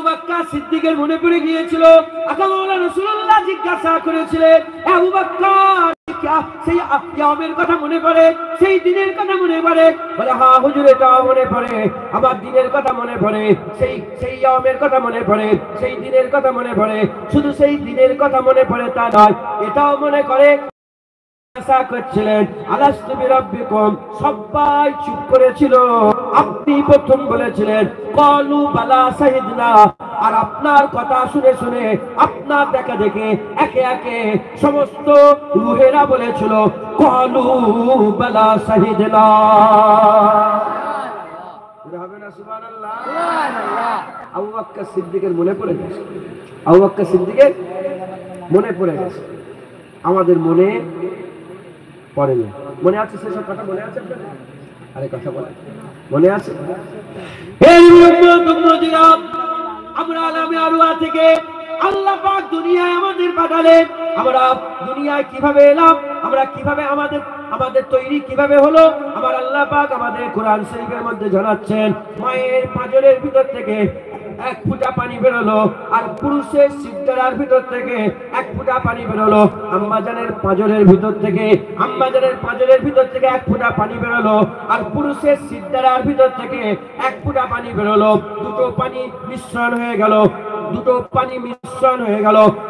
বকর সিদ্দিকের মনে পড়ে গিয়েছিল। আকা মাওলানা রাসূলুল্লাহ জিজ্ঞাসা করেছিলেন, আবু বকর সেই ইয়ামের কথা মনে পড়ে, সেই দিনের কথা মনে পড়ে? বলে হ্যাঁ হুজুর, এটাও মনে পড়ে, আমার দিনের কথা মনে পড়ে, সেই ইয়ামের কথা মনে পড়ে, সেই দিনের কথা মনে পড়ে। শুধু সেই দিনের কথা মনে পড়ে তা নয়, এটাও মনে করে করছিলেন আলাস্তু বিরাব্বিকুম, সবাই চুপ করেছিল, আপনি প্রথম বলেছিলেন ক্বালু বালা শাহিদনা, আর আপনার কথা শুনে শুনে, আপনার দেখা দেখে একে একে সমস্ত রূহেরা বলেছিল ক্বালু বালা শাহিদনা। হবে না সুবহানাল্লাহ? সুবহানাল্লাহ। আবু বকর সিদ্দিকের মনে পড়ে গেছে, আবু বকর সিদ্দিকের মনে পড়ে গেছে, আমাদের মনে পড়ে না। মনে আছে সেসব কথা? মনে আছে আপনাদের? আরে কথা বলে মনে আছে? আমরা আলামে আরওয়াহ থেকে আল্লাহ পাক দুনিয়ায় আমাদের পাঠালেন। আমরা দুনিয়ায় কিভাবে এলাম, আমরা কিভাবে আমাদের তৈরি কিভাবে হলো, আমার আল্লাহ পাক আমাদের কোরআন শরীফের মধ্যে জানাচ্ছেন। মায়ের পাঁজরের ভিতর থেকে এক ফোঁটা পানি বেরোলো, আর পুরুষের সিদ্দারার ভিতর থেকে এক ফোঁটা পানি বেরোলো। আম্মাজানের পাঁজরের ভিতর থেকে এক ফোঁটা পানি বেরোলো, আর পুরুষের সিদ্দারার ভিতর থেকে এক ফোঁটা পানি বেরোলো। দুটো পানি মিশ্রণ হয়ে গেল,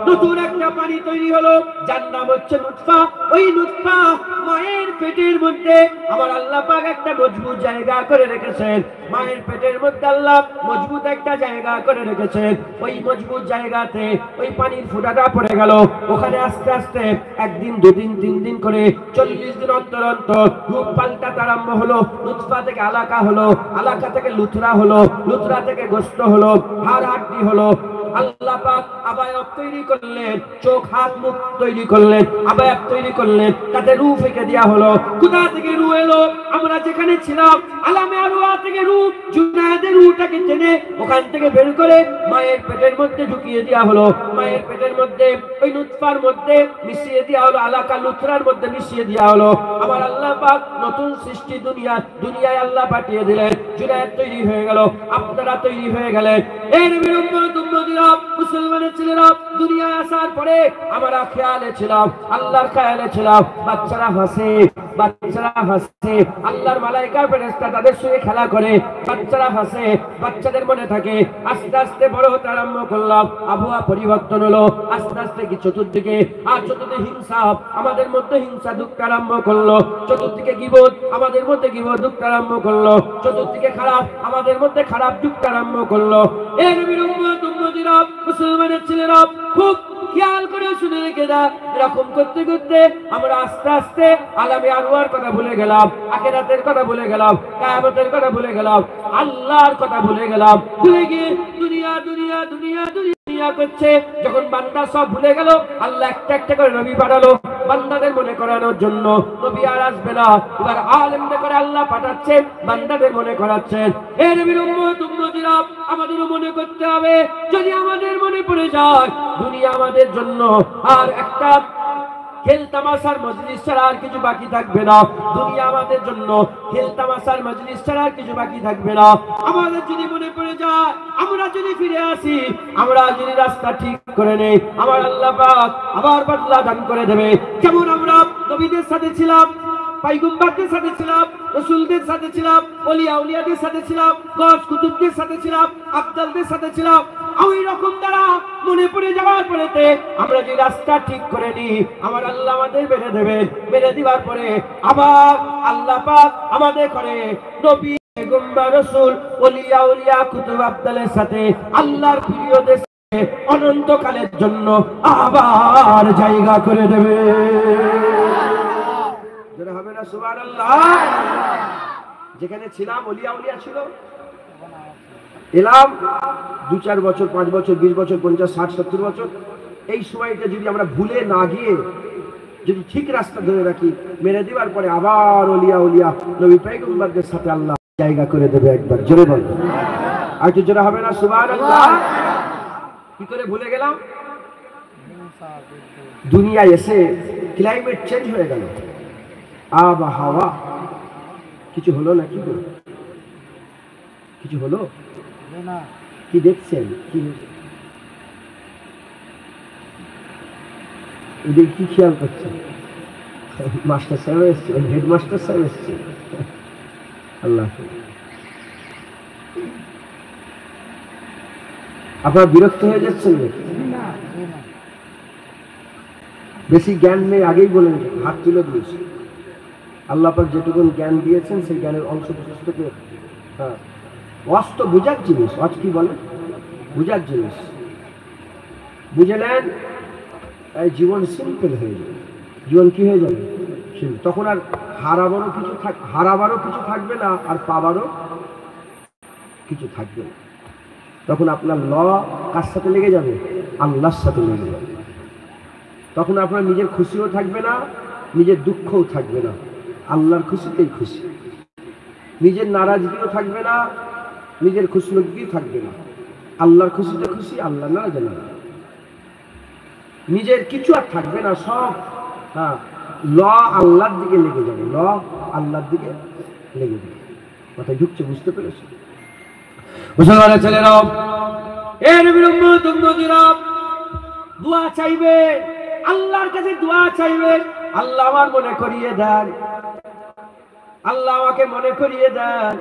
নতুন একটা পানি তৈরি হলো, যার নাম হচ্ছে নুতফা। ওই নুতফা মায়ের পেটের মধ্যে আমার আল্লাহ পাক একটা মজবুত জায়গা করে রেখেছেন। মায়ের পেটের মধ্যে আল্লাহ মজবুত একটা জায়গা করে রেখেছেন। ওই মজবুত জায়গাতে ওই পানির ফোঁটাটা পড়ে গেল। ওখানে আস্তে আস্তে একদিন, দুদিন, 3 দিন করে 40 দিন অন্তর অন্তর রূপ পাল্টাতে আরম্ভ হলো। নুতফা থেকে আলাকা হলো, আলাকা থেকে লুথরা হলো, লুথরা থেকে গোশত হলো, হাড় হাড্ডি হলো। আল্লাহ পাক আবায়াত তৈরি করলেন, চোখ হাত মুখ তৈরি করলেন, আবায়াত তৈরি করলেন, তাতে রূহ ফেঁকে দেওয়া হলো। কোথা থেকে রূহ এলো? আমরা যেখানে ছিলাম আলামে আরওয়াহ থেকে রূহ, জুনায়েদের রূহটাকে টেনে ওখান থেকে বের করে মায়ের পেটের মধ্যে ঢুকিয়ে দেওয়া হলো। মায়ের পেটের মধ্যে ওই নুতফার মধ্যে মিশিয়ে দেওয়া হলো, আলাকা লুথরার মধ্যে মিশিয়ে দেওয়া হলো। আমার আল্লাহ পাক নতুন সৃষ্টি দুনিয়ায় আল্লাহ পাঠিয়ে দিলেন। জুনায়েদ তৈরি হয়ে গেল, আপনারা তৈরি হয়ে গেলেন। এই নবীর উম্মত মুসলমানের ছেলেরা দুনিয়ায় আসার পরে আমরা খেয়ালে ছিলাম, আল্লাহর খেয়ালে ছিলাম। বাচ্চারা হাসে, আল্লাহর মালায়েকা ফেরেশতা তাদের সঙ্গে খেলা করে, বাচ্চারা হাসে, বাচ্চাদের মনে থাকে। আস্তে আস্তে বড় হতে আরম্ভ করলাম, আবহাওয়া পরিবর্তন হলো। আস্তে আস্তে কি চতুর্দিকে হিংসা, আমাদের মধ্যে হিংসা ঢুকতে আরম্ভ করলো। চতুর্দিকে গীবত, আমাদের মধ্যে গীবত ঢুকতে আরম্ভ করলো। চতুর্দিকে খারাপ, আমাদের মধ্যে খারাপ ঢুকতে আরম্ভ করলো। এই নবীর উম্মতিরা মুসলমানের ছেলেরা খুব খেয়াল করে শুনে রেখে দাও। এরকম করতে করতে আমরা আস্তে আস্তে আলামে আরওয়াহর কথা ভুলে গেলাম, আখিরাতের কথা ভুলে গেলাম, কিয়ামতের কথা ভুলে গেলাম, আল্লাহর কথা ভুলে গেলাম। ভুলে গিয়ে দুনিয়া করছে। যখন বান্দা সব ভুলে গেল, আল্লাহ একটা একটা করে নবী পাঠালো বান্দাদের মনে করানোর জন্য। নবী আর আসবে না, এবার আলেমদের করে আল্লাহ পাঠাচ্ছেন, বান্দাদের মনে করাচ্ছেন। এই নবীর উম্মতিরা আমাদেরও মনে করতে হবে। যদি আমাদের মনে পড়ে যায় দুনিয়া আমাদের জন্য আর একটা খেল তামাশার মজলিস ছাড়া আর কিছু বাকি থাকবে না। দুনিয়া আমাদের জন্য খেল তামাশার মজলিস ছাড়া আর কিছু বাকি থাকবে না। আমাদের যদি মনে পড়ে যায়, আমরা যদি ফিরে আসি, আমরা যদি রাস্তা ঠিক করে নেই, আমার আল্লাহ পাক আবার বদলা দান করে দেবে। যেমন আমরা নবীদের সাথে ছিলাম, পয়গম্বরদের সাথে ছিলাম, রাসূলদের সাথে ছিলাম, ওলিয়া উলিয়াদের সাথে ছিলাম, গস কুতুবদের সাথে ছিলাম, আফদালদের সাথে ছিলাম। ওই রকম দ্বারা মনে পড়ে যাওয়ার পরেতে আমরা যে রাস্তা ঠিক করে নিই, আমার আল্লাহ আমাদের বেড়ে দেবেন। বেড়ে দিবার পরে আবার আল্লাহ পাক আমাদের করে নবী, পয়গম্বর, রাসূল, ওলিয়া কুতুব, আফদালের সাথে আল্লাহর প্রিয়দের সাথে অনন্তকালের জন্য আবার জায়গা করে দেবে। হবে না সুবহানাল্লাহ? যেখানে ছিলাম ওলিয়া ছিল, এলাম 2-4 বছর, 5 বছর, 20 বছর, 50, 60, 70 বছর। এই সময়টা যদি আমরা ভুলে না গিয়ে যদি ঠিক রাস্তা ধরে রাখি, মেরে দেওয়ার পরে আবার ওলিয়া নবী পয়গম্বরদের সাথে আল্লাহ জায়গা করে দেবে। একবার জোরে বল, আর একটু জোরে হবে না সুবহানাল্লাহ? কি করে ভুলে গেলাম? দুনিয়া এসে ক্লাইমেট চেঞ্জ হয়ে গেল, আবহাওয়া কিছু হলো না? কি কিছু হলো না? কি দেখছেন? কি এদের কি খেয়াল করছেন? মাস্টার সাহেব এসছে, হেডমাস্টার সাহেব এসছে। আল্লাহ, আপনারা বিরক্ত হয়ে যাচ্ছেন না? বেশি জ্ঞান নেই আগেই বলেন, হাত তুলে দিয়েছি। আল্লাহ পাক যেটুকু জ্ঞান দিয়েছেন সেই জ্ঞানের অংশ পুস্তকে। হ্যাঁ, ওয়াজ তো বুঝার জিনিস। ওয়াজ কি বলে? বুঝার জিনিস। বুঝে নেন, জীবন সিম্পল হয়ে যাবে। জীবন কি হয়ে যাবে? তখন আর হারাবারও কিছু থাকবে না, আর পাবারও কিছু থাকবে না। তখন আপনার ল কার সাথে লেগে যাবে? আল্লাহর সাথে লেগে যাবে। তখন আপনার নিজের খুশিও থাকবে না, নিজের দুঃখও থাকবে না, আল্লাহর খুশিতেই খুশি। নিজের নারাজগিও থাকবে না, নিজের খুশনগিও থাকবে না, আল্লাহর খুশিতে খুশি, আল্লাহ নারাজ না। নিজের কিছু আর থাকবে না, সব হ্যাঁ ল আল্লাহর দিকে লেগে যাবে। ল আল্লাহর দিকে লেগে যাবে। কথা ঢুকছে? বুঝতে পেরেছো? মুসলমানের ছেলেরাও, এ নবীর উম্মত উম্মতিরা, দোয়া চাইবে, আল্লাহর কাছে দোয়া চাইবে। আল্লাহ আমার মনে করিয়ে দেন, আল্লাহ আমাকে মনে করিয়ে দেন,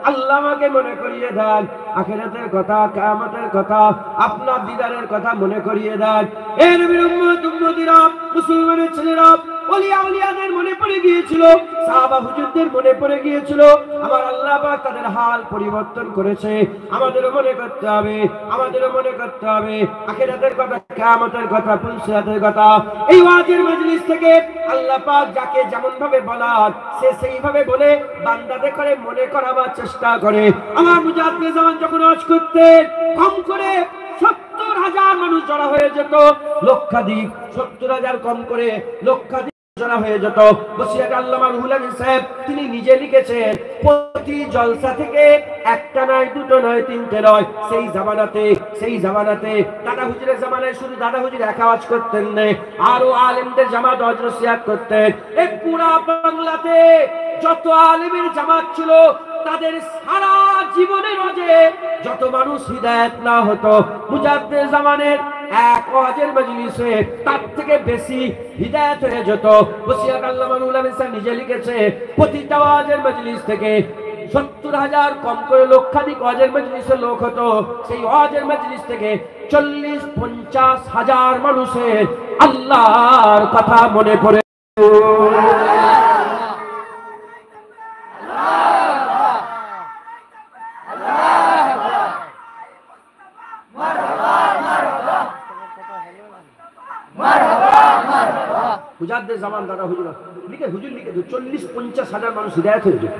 আল্লাহ আমাকে মনে করিয়ে দেন আখিরাতের কথা, কিয়ামতের কথা, আপনার দিদারের কথা মনে করিয়ে দেন। এ নবীর উম্মত উম্মতিরা, মুসলমানের ছেলেরা, ওলিয়া উলিয়াদের মনে পড়ে গিয়েছিল, সাহাবা হুজুরদের মনে পড়ে গিয়েছিল। আমার আল্লাহ পাক তাদের হাল পরিবর্তন করেছে। আমাদেরও মনে করতে হবে, আমাদেরও মনে করতে হবে আখিরাতের কথা, কিয়ামতের কথা, পুলসিরাতের কথা। এই ওয়াজের মজলিস থেকে আল্লাহ পাক যাকে যেমন ভাবে বলার, সে সেইভাবে বলে বান্দাদের করে মনে করাবার চেষ্টা করে। আমার মুজাদ্দিদ জামান যখন ওয়াজ করতেন, কম করে 70,000 মানুষ জড়া হয়ে যেত, লক্ষাধিক, 70,000 কম করে লক্ষাধিক জড়া হয়ে যেত। বসিরহাট আল্লামা রুহুল আমিন সাহেব তিনি নিজে লিখেছেন, প্রতি জলসা থেকে একটা নয়, দুটো নয়, তিনটে নয়, সেই জামানাতে দাদা হুজুরের জামানায় শুধু দাদা হুজুর এক আওয়াজ করতেন না, আরো আলেমদের জামাত ওয়াজ নসিহত করতেন। এই পুরা বাংলাতে যত আলেমের জামাত ছিল, তাদের সারা জীবনের ওয়াজে যত মানুষ হিদায়াত না হতো, মুজাদ্দিদ জামানের এক ওয়াজের মজলিসে তার থেকে বেশি হিদায়াত হয়ে যেত। বসিরহাট আল্লামা রুহুল আমিন সাহেব নিজে লিখেছে, প্রতিটা ওয়াজের মজলিস থেকে 70,000 কম করে লক্ষাধিক ওয়াজের মজলিসে লোক হতো। সেই ওয়াজের মজলিস থেকে 40-50,000 মানুষের আল্লাহর কথা মনে পড়ে। মুজাদ্দিদ জামান দাদা হুজুর লিখে 40-50,000 মানুষ হিদায়াত হয়ে যেত।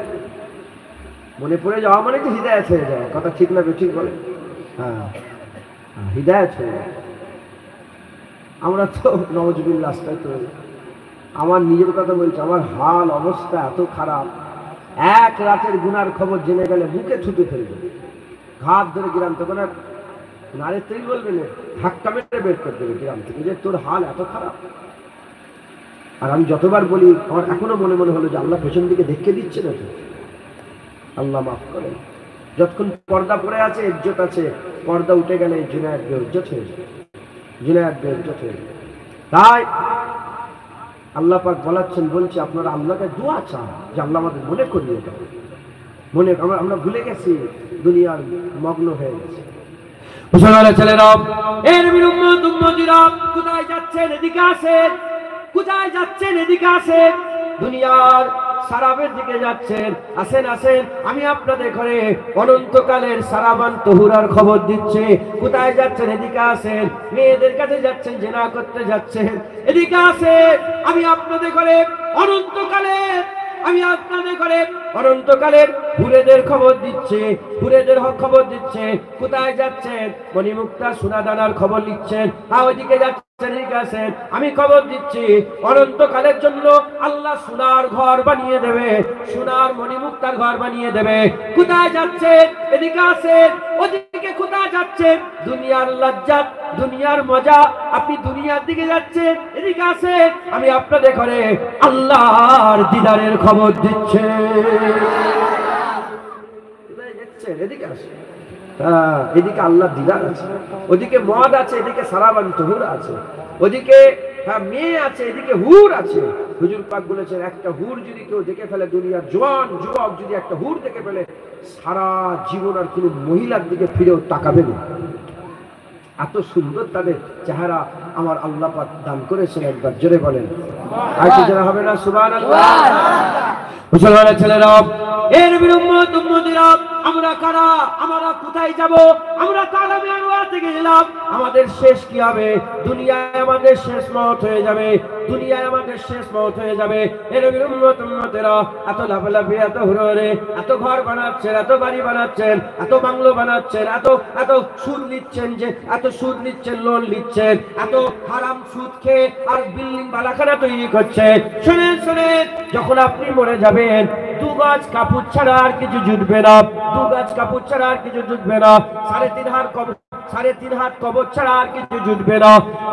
মনে পড়ে যাওয়া মানে তো হিদায়াত হয়ে যাওয়া। কথা ঠিক না ঠিক বলে? হ্যাঁ, হিদায়াত হয়ে যায়। আমরা তো নওয়াজুবিল্লাহ, তো আমার নিজের কথা বলছি, আমার হাল অবস্থা এত খারাপ, এক রাতের গুনার খবর জেনে গেলে বুকে ছুটে ফেলবে, ঘাট ধরে গ্রাম থেকে না নারে তুই বলবে না, ধাক্কা মেরে বের করে দেবে গ্রাম থেকে, যে তোর হাল এত খারাপ। আর আমি যতবার বলি, আমার এখনো মনে মনে হলো যে আল্লাহ পেছন দিকে দেখে দিচ্ছে না তো, আল্লাহ মাফ করেন। যতক্ষণ পর্দা পড়ে আছে ইজ্জত আছে, পর্দা উঠে গেলে জুনায়েদ বেইজ্জত হয়ে যায়, জুনায়েদ বেইজ্জত হয়ে যায়। তাই আল্লাহ পাক বলাচ্ছেন, বলছে আপনারা আল্লাহকে দোয়া চান যে আল্লাহ আমাদের মনে করিয়ে দেন। মনে আমরা ভুলে গেছি, দুনিয়ার মগ্ন হয়ে গেছে। মুসলমানের ছেলেরা, এর নবীর উম্মত উম্মতিরা, কোথায় যাচ্ছেন? এদিকে আসেন। কোথায় যাচ্ছেন? এদিকে আসেন। দুনিয়ার সারাবের দিকে যাচ্ছেন, আসেন আসেন, আমি আপনাদের ঘরে অনন্তকালের সারাবান তহুরার খবর দিচ্ছে। কোথায় যাচ্ছেন? এদিকে আসেন। মেয়েদের কাছে যাচ্ছেন, জিনা করতে যাচ্ছেন, এদিকে আসেন। আমি আপনাদের ঘরে অনন্তকালের হুরেদের খবর দিচ্ছে, হুরেদের খবর দিচ্ছে। কোথায় যাচ্ছেন? মণিমুক্তা সোনাদানার খবর লিখছেন, ওইদিকে যাচ্ছেন, আমি খবর দিচ্ছি অনন্তকালের জন্য আল্লাহ সোনার ঘর বানিয়ে দেবে, সোনার মণিমুক্তার ঘর বানিয়ে দেবে। কোথায় যাচ্ছেন? এদিকে আসেন। ওদিকে কোথায় যাচ্ছেন? দুনিয়ার লজ্জাত, দুনিয়ার মজা, আপনি দুনিয়ার দিকে যাচ্ছেন, এদিকে আসেন। আমি আপনাদের ঘরে আল্লাহর দিদারের খবর দিচ্ছে। কোথায় যাচ্ছেন? এদিকে আসেন। এদিকে আল্লাহ দিদার আছে, ওদিকে মদ আছে, এদিকে সারাবান তহুর আছে, ওদিকে মেয়ে আছে, এদিকে হুর আছে। হুজুর পাক বলেছেন একটা হুর যদি কেউ দেখে ফেলে, দুনিয়ার জওয়ান যুবক যদি একটা হুর দেখে ফেলে, সারা জীবন আর কোনো মহিলার দিকে ফিরেও তাকাবে না। এত সুন্দর তাদের চেহারা আমার আল্লাহ পাক দান করেছেন। একবার জোরে বলেন আরেকটু জোরে হবে না সুবহানাল্লাহ। মুসলমানের ছেলেরা, এর নবীর উম্মত উম্মতিরা, আমরা কারা, আমরা কোথায় যাব? আমরা কালামে আনোয়ার থেকে এলাম, আমাদের শেষ কি হবে? দুনিয়ায় আমাদের শেষ মওত হয়ে যাবে, দুনিয়ায় আমাদের শেষ মওত হয়ে যাবে। এর নবীর উম্মত উম্মতিরা, এত লাফালাফি, এত হুড়োহুড়ি, এত ঘর বানাচ্ছেন, এত বাড়ি বানাচ্ছেন, এত বাংলো বানাচ্ছেন, এত সুদ নিচ্ছেন, যে এত সুদ নিচ্ছেন, লোন নিচ্ছেন, এত হারাম সুদ খেয়ে আর বিল্ডিং বালাখানা তৈরি করছে। শুনেন শুনেন, যখন আপনি মরে যাবেন, 2 গজ কাপড় ছাড়া আর কিছু জুটবে না, 2 গজ কাপড় ছাড়া আর কিছু জুটবে না, 3.5 হাত কবর ছাড়া আর কিছু জুটবে না।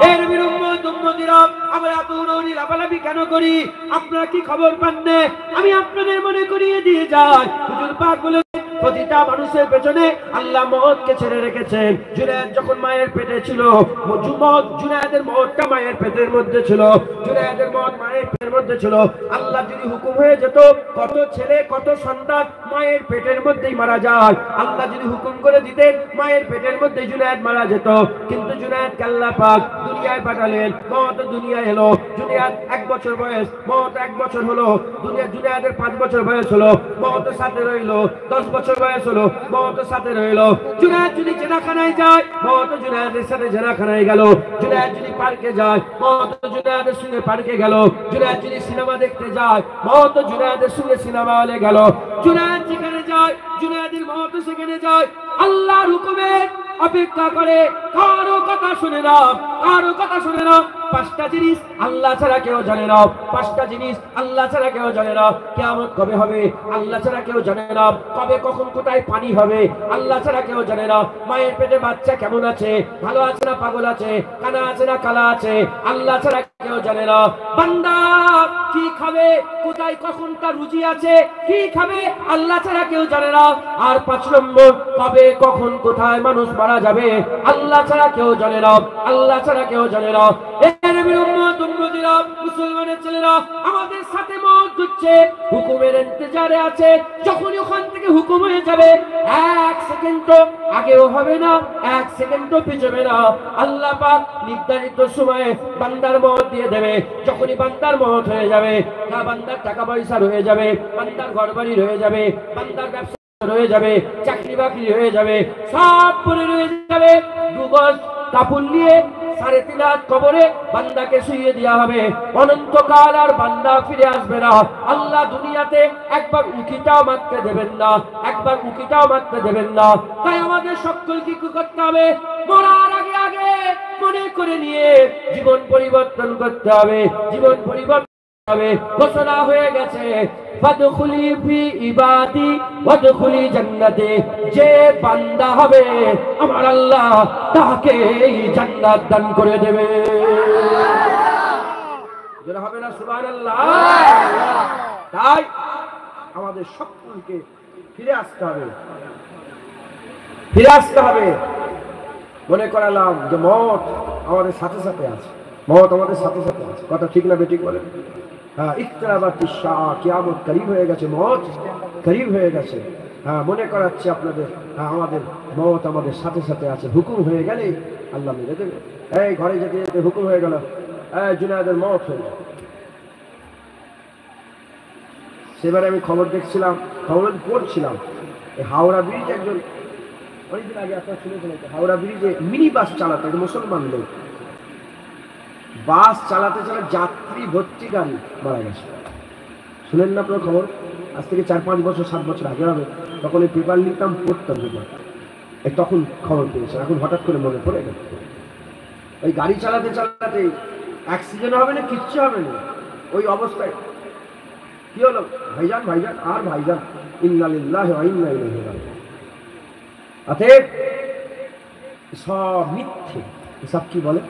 এর নবীর উম্মত উম্মতিরা, আমরা এত উড়োউড়ি লাফালাফি কেন করি? আপনারা কি খবর পান না? আমি আপনাদের মনে করিয়ে দিয়ে যাই, হুজুর পাক বলে প্রতিটা মানুষের পেছনে আল্লাহ মওতকে ছেড়ে রেখেছেন। জুনায়েদ যখন মায়ের পেটে ছিল, জুনায়েদের মওতটা মায়ের পেটের মধ্যে ছিল, জুনায়েদের মওত মায়ের পেটের মধ্যে ছিল। আল্লাহ যদি হুকুম হয়ে যেত, কত ছেলে কত সন্তান মায়ের পেটের মধ্যেই মারা যায়। আল্লাহ যদি হুকুম করে দিতেন, মায়ের পেটের মধ্যে জুনায়েদ মারা যেত। কিন্তু জুনায়েদকে আল্লাহ পাক দুনিয়ায় পাঠালেন, মওত দুনিয়ায় এলো। জুনায়েদ 1 বছর বয়স, মওত 1 বছর হলো। জুনায়েদের 5 বছর বয়স হলো, মওত সাথে রইলো। 10 বছর বয়স হলো, মওত সাথে রইলো। জুনায়েদ যদি জেনাখানায় যায়, মওত জুনায়েদের সাথে জেনাখানায় গেল। জুনায়েদ যদি পার্কে যায়, মওত জুনায়েদের সঙ্গে পার্কে গেল। জুনায়েদ যদি সিনেমা দেখতে যায়, মওত জুনায়েদের সঙ্গে সিনেমা হলে গেল। জুনায়েদ যেখানে যায়, জুনায়েদের মওত সেখানে যায়। আল্লাহর হুকুমে অপেক্ষা করে, কারো কথা শুনে না, কারো কথা শুনে না। 5টা জিনিস আল্লাহ ছাড়া কেউ জানে না, 5টা জিনিস আল্লাহ ছাড়া কেউ জানে না। কিয়ামত কবে হবে আল্লাহ ছাড়া কেউ জানে না, কবে কখন কোথায় পানি হবে আল্লাহ ছাড়া কেউ জানে না। মায়ের পেটে বাচ্চা কেমন আছে, ভালো আছে না পাগল আছে, কানা আছে না কালা আছে, আল্লাহ ছাড়া কেউ জানে না। বান্দা কি খাবে, কোথায় কখন তার রুজি আছে, কি খাবে আল্লাহ ছাড়া কেউ জানে না। আর 5 নম্বর, কবে কখন কোথায় মানুষ মারা যাবে আল্লাহ ছাড়া কেউ জানে না, আল্লাহ ছাড়া কেউ জানে না। নবীর উম্মত উম্মতিরা, মুসলমানের ছেলেরা, আমাদের সাথে মওত হচ্ছে, হুকুমের ইন্তজারে আছে। যখনই ওখান থেকে হুকুম হয়ে যাবে, 1 সেকেন্ড আগেও হবে না, 1 সেকেন্ড পিছবে না। আল্লাহ পাক নির্ধারিত সময়ে বান্দার মওত দিয়ে দেবে। যখনই বান্দার মওত হয়ে যাবে, বান্দার টাকা পয়সা রয়ে যাবে, বান্দার ঘরবাড়ি রয়ে যাবে, বান্দার ব্যবসা রয়ে যাবে, চাকরি বাকরি হয়ে যাবে, সব পরে রয়ে যাবে। 2 গজ কাপড় নিয়ে 3.5 হাত কবরে বান্দাকে শুইয়ে দেওয়া হবে। অনন্তকাল আর বান্দা ফিরে আসবে না। আল্লাহ দুনিয়াতে একবার উকিটাও মারতে দেবেন না, একবার উকিটাও মারতে দেবেন না। তাই আমাদের সকলকে কি করতে হবে? মরার আগে আগে মনে করে নিয়ে জীবন পরিবর্তন করতে হবে, জীবন পরিবর্তন হবে। ঘোষণা হয়ে গেছে, ফাদখুলি ফি ইবাদি ওয়াদখুলি জান্নাতি। যে বান্দা হবে আমার আল্লাহ তাকে জান্নাত দান করে দেবে। যেটা হবে না সুবহানাল্লাহ। তাই আমাদের সকলকে ফিরে আসতে হবে, ফিরে আসতে হবে। মনে করালাম যে মওত আমাদের সাথে সাথে আছে, মওত আমাদের সাথে সাথে আছে। কথা ঠিক না বেঠিক বলেন? হ্যাঁ, ইকরাবাতিশ সাআ, কিয়ামত করিব হয়ে গেছে, মওত করিব হয়ে গেছে। হ্যাঁ, মনে করাচ্ছি আপনাদের, হ্যাঁ, আমাদের মওত আমাদের সাথে সাথে আছে। হুকুম হয়ে গেলে আল্লাহ মেরে দেবে। এই ঘরে যেতে যেতে হুকুম হয়ে গেল, জুনায়েদের মওত হয়ে গেল। সেবারে আমি খবর দেখছিলাম, খবর পড়ছিলাম, এই হাওড়া ব্রিজ একজন অনেকদিন আগে আপনারা শুনেছেন, হাওড়া ব্রিজে মিনি বাস চালাতে, মুসলমান লোক বাস চালাতে চালাতে যাত্রী ভর্তি গাড়ি মারা গেছে। শুনেন না আপনার খবর? আজ থেকে 4-5 বছর 7 বছর আগে হবে। তখন এই পেপার নিতাম, পড়তাম পেপার, তখন খবর পেয়েছে। এখন হঠাৎ করে মনে পড়ে গেল, ওই গাড়ি চালাতে চালাতে অ্যাক্সিডেন্ট হবে না, কিচ্ছু হবে না, ওই অবস্থায় কি হলো, ভাইজান ভাইজান আর ভাইজান, ইন্না লিল্লাহি ওয়া ইন্না ইলাইহি রাজিউন। অতএব সব মিথ্যে, সব কি বলে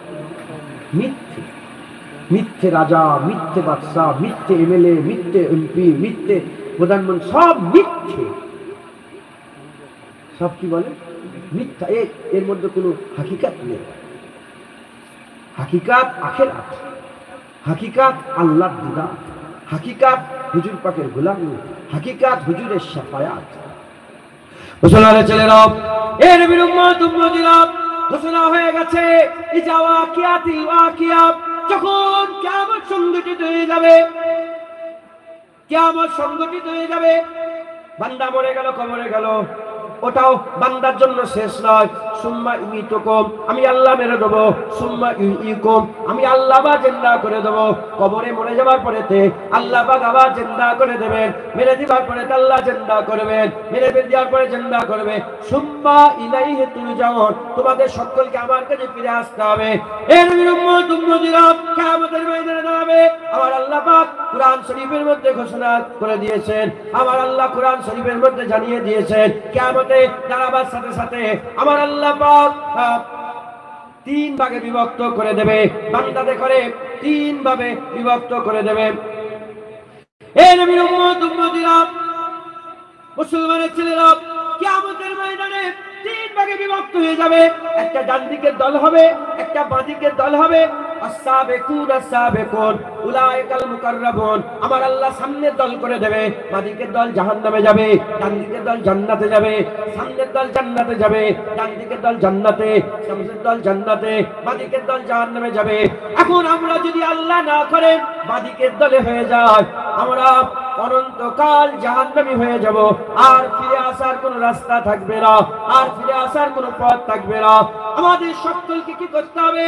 মিথ্যে, মিথ্যে রাজা, মিথ্যে বাদশাহ, মিথ্যে এমএলএ, মিথ্যে এমপি, মিথ্যে প্রধানমন্ত্রী, সব মিথ্যে। সব কি বলে মিথ্যা, এর মধ্যে কোনো হাকিকাত নেই। হাকিকাত আখিরাত, হাকিকাত আল্লাহর দিদার, হাকিকাত হুজুর পাকের গোলামি, হাকিকাত হুজুরের শাফায়াত। মুসলমানের ছেলেরা, এ নবীর উম্মত উম্মতিরা, ঘোষণা হয়ে গেছে ইজা ওয়াকিয়াতিল ওয়াকিয়া, যখন কিয়ামত সংঘটিত হয়ে যাবে, কিয়ামত সংঘটিত হয়ে যাবে, বান্দা মরে গেল, কবরে গেল, ওটাও বান্দার জন্য শেষ নয়। সুম্মা ইমিতুকুম, আমি আল্লাহ মেরে দেবো। সুম্মা ইউইকুম, আমি আল্লাহ বা জিন্দা করে দেবো। কবরে মরে যাওয়ার পরেতে আল্লাহ পাক আবার জিন্দা করে দেবেন, মেরে দিবার পরে আল্লাহ জিন্দা করবেন, মেরে দেওয়ার পরে জিন্দা করবে। সুম্মা ইলাইহি তুরজাউন, তোমাদের সকলকে আমার কাছে ফিরে আসতে হবে। এর নবীর উম্মত উম্মতিরা কিয়ামতের ময়দানে দাঁড়াবে। আমার আল্লাহ পাক কুরআন শরীফের মধ্যে ঘোষণা করে দিয়েছেন, আমার আল্লাহ কুরআন শরীফের মধ্যে জানিয়ে দিয়েছেন, কিয়ামতে দাঁড়াবার সাথে সাথে আমার আল্লাহ পাক তিন ভাগে বিভক্ত করে দেবে, বান্দাদের করে তিন ভাবে বিভক্ত করে দেবে। এই নবীর উম্মত উম্মতিরা, মুসলমানের ছেলেরা, কিয়ামতের ময়দানে তিন ভাগে বিভক্ত হয়ে যাবে। একটা ডান দিকের দল হবে, একটা বাঁ দিকের দল হবে। আস-সাবিকুন আস-সাবিকুন উলাইকাল মুকাররাবুন, আমার আল্লাহ সামনের দল করে দেবে, বাঁ দিকের দল জাহান্নামে যাবে, ডান দিকের দল জান্নাতে যাবে। সামনের দল জান্নাতে যাবে, ডান দিকের দল জান্নাতে, সামনের দল জান্নাতে, বাঁ দিকের দল জাহান্নামে যাবে। এখন আমরা যদি আল্লাহ না করে বাঁ দিকের দলে হয়ে যায়, আমরা অনন্তকাল জাহান্নামী হয়ে যাব, আর ফিরে আসার কোনো রাস্তা থাকবে না, আর ফিরে আসার কোনো পথ থাকবে না। আমাদের সকলকে কি করতে হবে?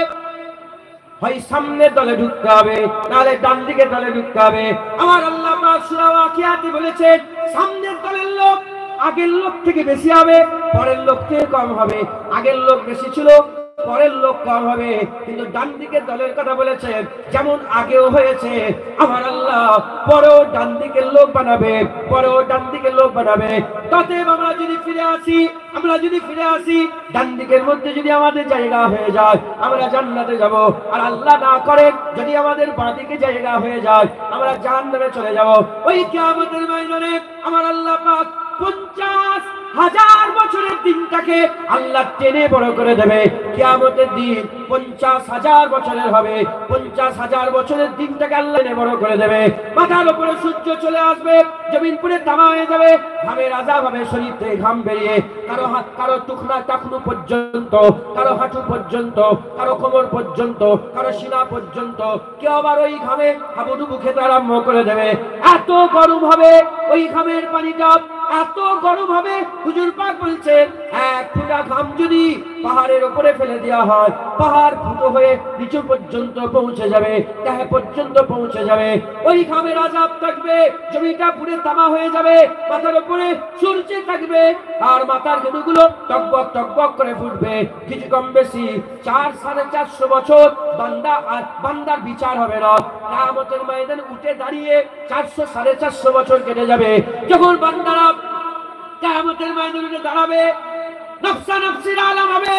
হয় সামনের দলে ঢুকতে হবে, নাহলে ডান দিকের দলে ঢুকতে হবে। আমার আল্লাহ পাক সূরা ওয়াকিয়াতে বলেছেন, সামনের দলের লোক আগের লোক থেকে বেশি হবে, পরের লোক থেকে কম হবে। আগের লোক বেশি ছিল, পরের লোক কম হবে। কিন্তু ডান দিকের দলের কথা বলেছেন, যেমন আগেও হয়েছে, আমার আল্লাহ পরেও ডান দিকের লোক বানাবে, পরেও ডান দিকের লোক বানাবে। অতএব আমরা যদি ফিরে আসি, আমরা যদি ফিরে আসি, ডান দিকের মধ্যে যদি আমাদের জায়গা হয়ে যায়, আমরা জান্নাতে যাব। আর আল্লাহ না করে যদি আমাদের বাঁ দিকে জায়গা হয়ে যায়, আমরা জাহান্নামে চলে যাব। ওই কিয়ামতের ময়দানে আমার আল্লাহ পাক 50,000 বছরের দিনটাকে আল্লাহ টেনে বড় করে দেবে। কিয়ামতের দিন 50,000 বছরের হবে। 50,000 বছরের দিনটাকে আল্লাহ টেনে বড় করে দেবে। মাথার উপরে সূর্য চলে আসবে, জমিন পুরো তামা হয়ে যাবে, ঘামের আযাব হবে, শরীর থেকে ঘাম বেরিয়ে কারো হাত, কারো টাকনু পর্যন্ত, কারো হাঁটু পর্যন্ত, কারো কোমর পর্যন্ত, কারো সিনা পর্যন্ত। কেউ আবার ওই ঘামে হাবুডুবু খেতে আরম্ভ করে দেবে। এত গরম হবে ওই ঘামের পানিটা, এত গরম হবে, হুজুর পাক বলছেন, এক ফোঁটা ঘাম যদি পাহাড়ের উপরে ফেলে দেওয়া হয়, পাহাড় ফুটো হয়ে নিচু পর্যন্ত পৌঁছে যাবে, গায়ে পর্যন্ত পৌঁছে যাবে। ওই ঘামের আযাব থাকবে, জমিটা পুরো তামা হয়ে যাবে, মাথার উপরে সূর্য থাকবে, আর মাথার গেঁড়গুলো টকবক টকবক করে ফুটবে। কিছু কম বেশি 4-450 বছর বান্দার বিচার হবে না। কিয়ামতের ময়দানে উঠে দাঁড়িয়ে 400-450 বছর কেটে যাবে। যখন বান্দারা কিয়ামতের ময়দানে দাঁড়াবে, নফসা নফসির আলাম হবে,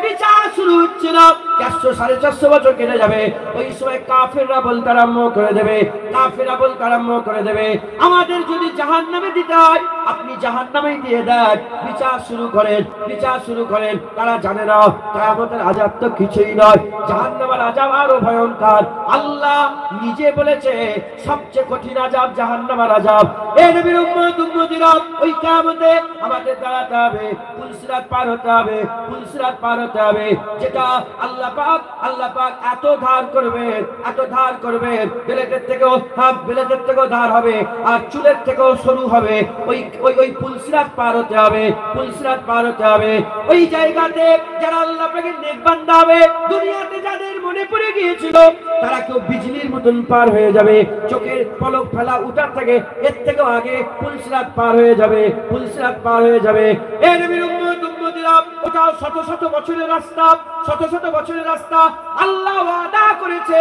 বিচার শুরু হচ্ছে না। 400-450 বছর কেটে যাবে। ওই সময় কাফেররা বলতে আরম্ভ করে দেবে, কাফেররা বলতে আরম্ভ করে দেবে, আমাদের যদি জাহান্নামে দিতে হয় আপনি জাহান্নামেই দিয়ে দেন, বিচার শুরু করেন, বিচার শুরু করেন। তারা জানে না কিয়ামতের আযাব তো কিছুই নয়, জাহান্নামের আযাব আরো ভয়ঙ্কর। আল্লাহ নিজে বলেছে সবচেয়ে কঠিন আযাব জাহান্নামের আযাব। এই নবীর উম্মত উম্মতিরা, ওই কিয়ামতে আমাদের দাঁড়াতে হবে, পুলসিরাত পার হতে হবে, পুলসিরাত পার হতে হবে, যেটা আল্লাহ পাক এত ধার করবেন, এত ধার করবেন, বেলেটের থেকেও ধার হবে, আর চুলের থেকেও সরু হবে। ওই পুলসিরাত পার হতে হবে, পুলসিরাত পার হতে হবে। ওই জায়গাতে যারা আল্লাহ পাকের নেক বান্দা হবে, দুনিয়াতে যাদের মনে পড়ে গিয়েছিল, তারা কেউ বিজলির মতন পার হয়ে যাবে, চোখের পলক ফেলা উঠার থেকে এর থেকেও আগে পুলসিরাত পার হয়ে যাবে, পুলসিরাত পার হয়ে যাবে। এই নবীর উম্মত উম্মতিরা, ওটাও শত শত বছরের রাস্তা, শত শত বছরের রাস্তা। আল্লাহ ওয়াদা করেছে,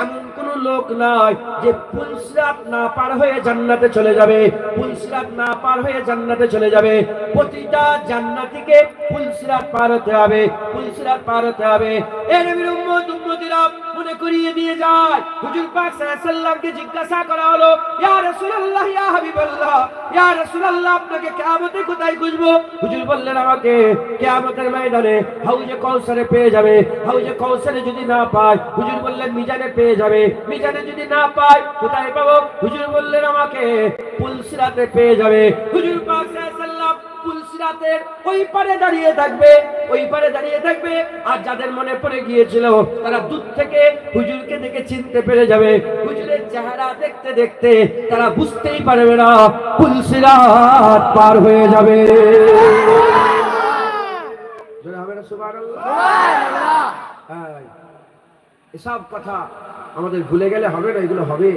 এমন কোন লোক নাই যে পুলসিরাত না পার হয়ে জান্নাতে চলে যাবে, পুলসিরাত না পার হয়ে জান্নাতে চলে যাবে। প্রতিটা জান্নাতীকে পুলসিরাত পার হতে হবে, পুলসিরাত পার হতে হবে। এই নবীর উম্মত উম্মতিরা, মনে করিয়ে দিয়ে যায়। হুজুর পাক সাল্লাল্লাহু আলাইহি সাল্লামকে জিজ্ঞাসা করা হলো, ইয়া রাসূলুল্লাহ, ইয়া হাবিবাল্লাহ, ইয়া রাসূলুল্লাহ, আপনাকে কিয়ামতে কোথায় খুঁজবো? হুজুর বললেন, আমাকে কিয়ামতের ময়দানে হাউজে কাউসারে পেয়ে যাবে। হাউজে কাউসারে যদি না পায়, হুজুর বললেন মিজানে পেয়ে যাবে। মিজানে যদি না পায়, কোথায় পাবো? হুজুর বললেন, আমাকে পুলসিরাতে পেয়ে যাবে। হুজুর পাক সাল্লাল্লাহু আলাইহি সাল্লাম পুলসিরাতের ওই পারে দাঁড়িয়ে থাকবে, ওই পারে দাঁড়িয়ে থাকবে। আর যাদের মনে পড়ে গিয়েছিল, তারা দূর থেকে হুজুরকে দেখে চিনতে পেরে যাবে। হুজুরের চেহারা দেখতে দেখতে তারা বুঝতেই পারবে না, পুলসিরাত পার হয়ে যাবে। এসব কথা আমাদের ভুলে গেলে হবে না, এগুলো হবে।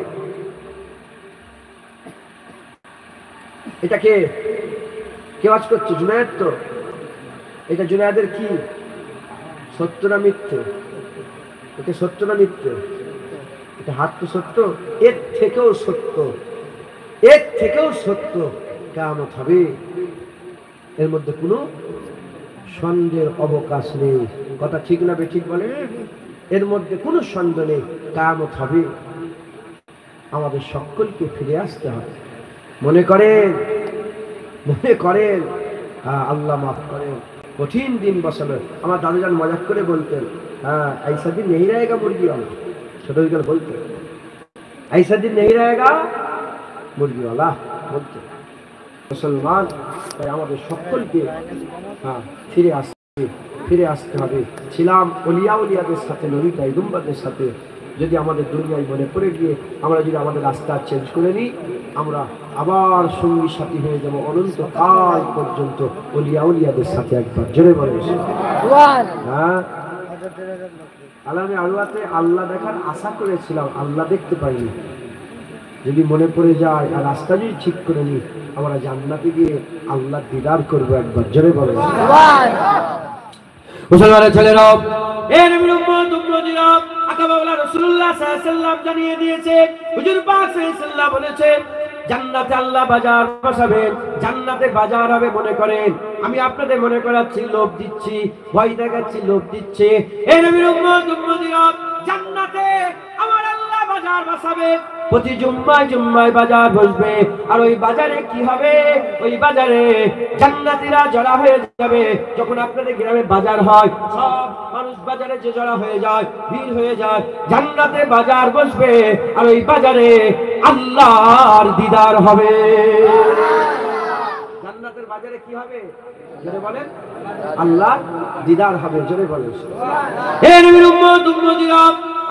এটাকে কে ওয়াজ করছে? জুনায়েদ তো। এটা জুনায়েদের কি সত্য না মিথ্যে? এটা সত্য না মিথ্যে? এটা হাত তো সত্য, এর থেকেও সত্য, এর থেকেও সত্য কিয়ামত হবে। এর মধ্যে কোনো সন্দেহের অবকাশ নেই। কথা ঠিক না বেঠিক বলে? এর মধ্যে কোনো সন্দেহ নেই, কিয়ামত হবে। আমাদের সকলকে ফিরে আসতে হবে। মনে করেন, মনে করেন, আল্লাহ মাফ করেন, কঠিন দিন বসানো। আমার দাদুজান মজাক করে বলতেন, ऐसा दिन नहीं रहेगा मुर्गी वाला। ছোটবেলা বলতেন, ऐसा दिन नहीं रहेगा मुर्गी वाला বলতেন। মুসলমান, তাই আমাদের সকলকে ফিরে আসতে হবে। ছিলাম ওলিয়া উলিয়াদের সাথে, নবী পয়গম্বরদের সাথে। যদি আমাদের দুনিয়ায় মনে পড়ে গিয়ে আমরা যদি আমাদের রাস্তা চেঞ্জ করে নিই, আমরা আবার সঙ্গী সাথী হয়ে যাবো অনন্তকাল পর্যন্ত ওলিয়া উলিয়াদের সাথে। একবার জোরে বলে হ্যাঁ। আলামে আরওয়াতে আল্লাহ দেখার আশা করেছিলাম, আল্লাহ দেখতে পাইনি। যদি মনে পড়ে যায় আর রাস্তা যদি ঠিক করে নিই, আমরা জান্নাতে গিয়ে আল্লাহ দিদার করবো। একবার জোরে বলে মুসলমানের ছেলেরা, এ নবীর উম্মত উম্মতিরা, আকাবাওয়ালা রাসূলুল্লাহ সাল্লাল্লাহু আলাইহি ওয়াসাল্লাম জানিয়ে দিয়েছে, হুজুর পাক সাল্লাল্লাহু আলাইহি ওয়াসাল্লাম বলেছে, জান্নাতে আল্লাহ বাজার বসাবেন, জান্নাতে বাজার হবে। মনে করেন, আমি আপনাদের মনে করাচ্ছি, লোভ দিচ্ছি, ভয় দেখাচ্ছি, লোভ দিচ্ছে। এ নবীর উম্মত উম্মতিরা, জান্নাতে আমার আল্লাহ বাজার বসাবে। প্রতি জুম্মায় জুম্মায় বাজার বসবে। আর ওই বাজারে কি হবে? ওই বাজারে জান্নাতীরা জড়া হয়ে যাবে। যখন আপনাদের গ্রামে বাজার হয়, সব মানুষ বাজারে যে জড়া হয়ে যায়, ভিড় হয়ে যায়, জান্নাতে বাজার বসবে। আর ওই বাজারে আল্লাহর দিদার হবে। জান্নাতের বাজারে কি হবে? জোরে বলেন, আল্লাহ দিদার হবে। জোরে বলেন। হে নবীর উম্মত উম্মতিরা,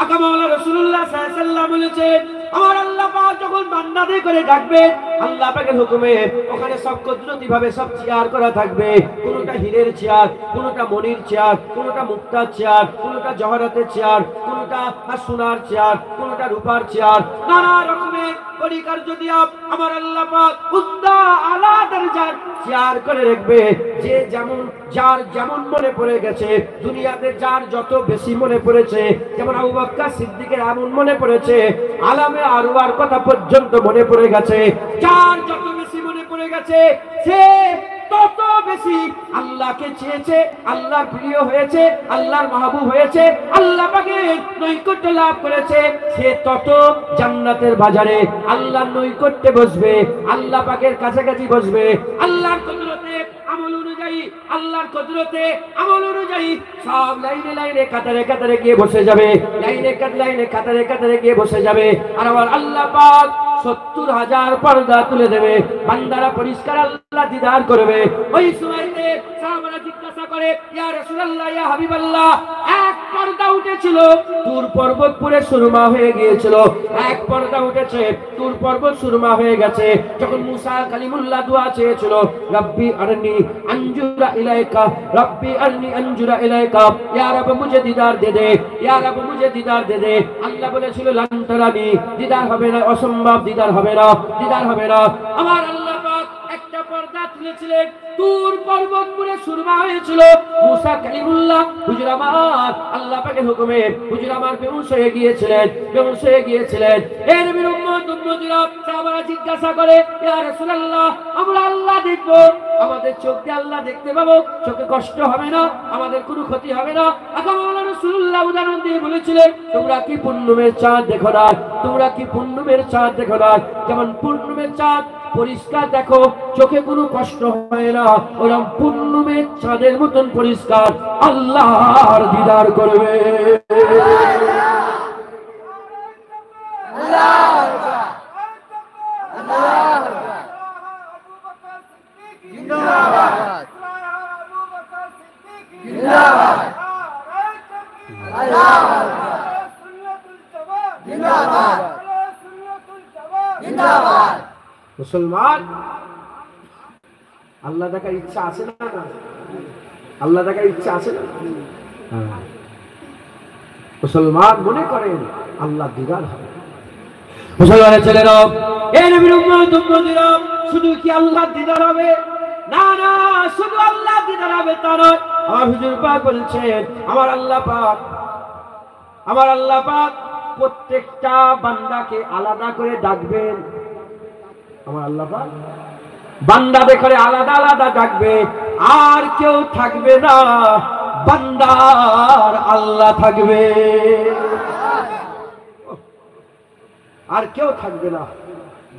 আকাবাওয়ালা রাসূলুল্লাহ সাল্লাল্লাহু আলাইহি ওয়াসাল্লাম বলেছেন, আমার আল্লাহ পাক যখন বান্দাদের করে ডাকবে, আল্লাহ পাকের হুকুমে ওখানে সব কুদরতি ভাবে সব চেয়ার করা থাকবে। কোনটা হীরের চেয়ার, কোনটা মণির চেয়ার, কোনটা মুক্তার চেয়ার, কোনটা জহরাতের চেয়ার, কোনটা সোনার চেয়ার, কোনটা রূপার চেয়ার, নানা রকমের পরিকার্য দিয়া আমার আল্লাহ পাক উদ্দা আলা দরজার চেয়ার করে রাখবে। যে যেমন যার যেমন মনে পড়ে গেছে, দুনিয়াতে যার যত বেশি মনে পড়েছে, যেমন আবু বকর সিদ্দিকের এমন মনে পড়েছে, আলামে আরওয়ার কথা পর্যন্ত মনে পড়ে গেছে। যার যত বেশি মনে পড়ে গেছে, সে তত বেশি আল্লাহকে চেয়েছে, আল্লাহর প্রিয় হয়েছে, আল্লাহর মাহবুব হয়েছে, আল্লাহ পাকের নৈকট্য লাভ করেছে। সে তত জান্নাতের বাজারে আল্লাহর নৈকট্যে বসবে, আল্লাহ পাকের কাছাকাছি বসবে। আল্লাহর কুদরতে আমল অনুযায়ী, আল্লাহর কুদরতে আমল অনুযায়ী সব লাইনে লাইনে কাতারে কাতারে গিয়ে বসে যাবে, লাইনে কাতারে কাতারে গিয়ে বসে যাবে। আর আমার আল্লাহ পাক 70,000 পর্দা তুলে দেবে, বান্দারা পরিষ্কার আল্লাহ দিদার করবে। ওই সময়তে সাহাবারা জিজ্ঞাসা করে, ইয়া রাসূলুল্লাহ, ইয়া হাবিবাল্লাহ, এক পর্দা উঠেছিল, তুর পর্বত পুরো সুরমা হয়ে গিয়েছিল। এক পর্দা উঠেছে, তুর পর্বত সুরমা হয়ে গেছে। যখন মুসা কালিমুল্লাহ দোয়া চেয়েছিল, রব্বি আরনি আনজুরা ইলাইকা, রব্বি আরনি আনজুরা ইলাইকা, ইয়া রব মুঝে দিদার দে দে, ইয়া রব মুঝে দিদার দে দে। আল্লাহ বলেছিল, লান তারানি, দিদার হবে না, অসম্ভব, দিদার হবে না, দিদার হবে না। আমার আল্লাহ পাক একটা পর্দা তুলেছিলেন, তুর পর্বত পুরে সুরমা হয়েছিল। মুসা কালিমুল্লাহ হুজুর আমার আল্লাহ পাকের হুকুমে হুজুর আমার বেহুশ হয়ে গিয়েছিলেন। এর নবীর উম্মতিরা সাহাবারা জিজ্ঞাসা করে, ইয়া রাসূলুল্লাহ, আমরা আল্লাহ দেখব, আমাদের চোখ দিয়ে আল্লাহ দেখতে পাবো, চোখে কষ্ট হবে না, আমাদের কোনো ক্ষতি হবে না? এখন আল্লাহ রাসূলুল্লাহ উদাহরণ দিয়ে বলেছিলেন, তোমরা কি পূর্ণিমার চাঁদ দেখো না? যেমন পূর্ণিমার চাঁদ পরিষ্কার দেখো, চোখে কোনো কষ্ট হয় না, ওরকম পূর্ণিমার চাঁদের মতন পরিষ্কার আল্লাহর দিদার করবে। মুসলমান, আল্লাহ দেখার ইচ্ছা আছে না? আল্লাহ দেখার ইচ্ছা আছে না? মুসলমান মনে করেন আল্লাহ দিদার হবে। মুসলমানের ছেলেরা, এই নবীর উম্মতিরা, শুধু কি আল্লাহ দিদার হবে? না না, শুধু আল্লাহ দিদার হবে তা নয়। আমার হুজুর পাক বলছেন, আমার আল্লাহ পাক প্রত্যেকটা বান্দাকে আলাদা করে ডাকবেন। আমার আল্লাহ পাক বান্দাদের করে আলাদা আলাদা ডাকবে, আর কেউ থাকবে না, বান্দার আল্লাহ থাকবে, আর কেউ থাকবে না,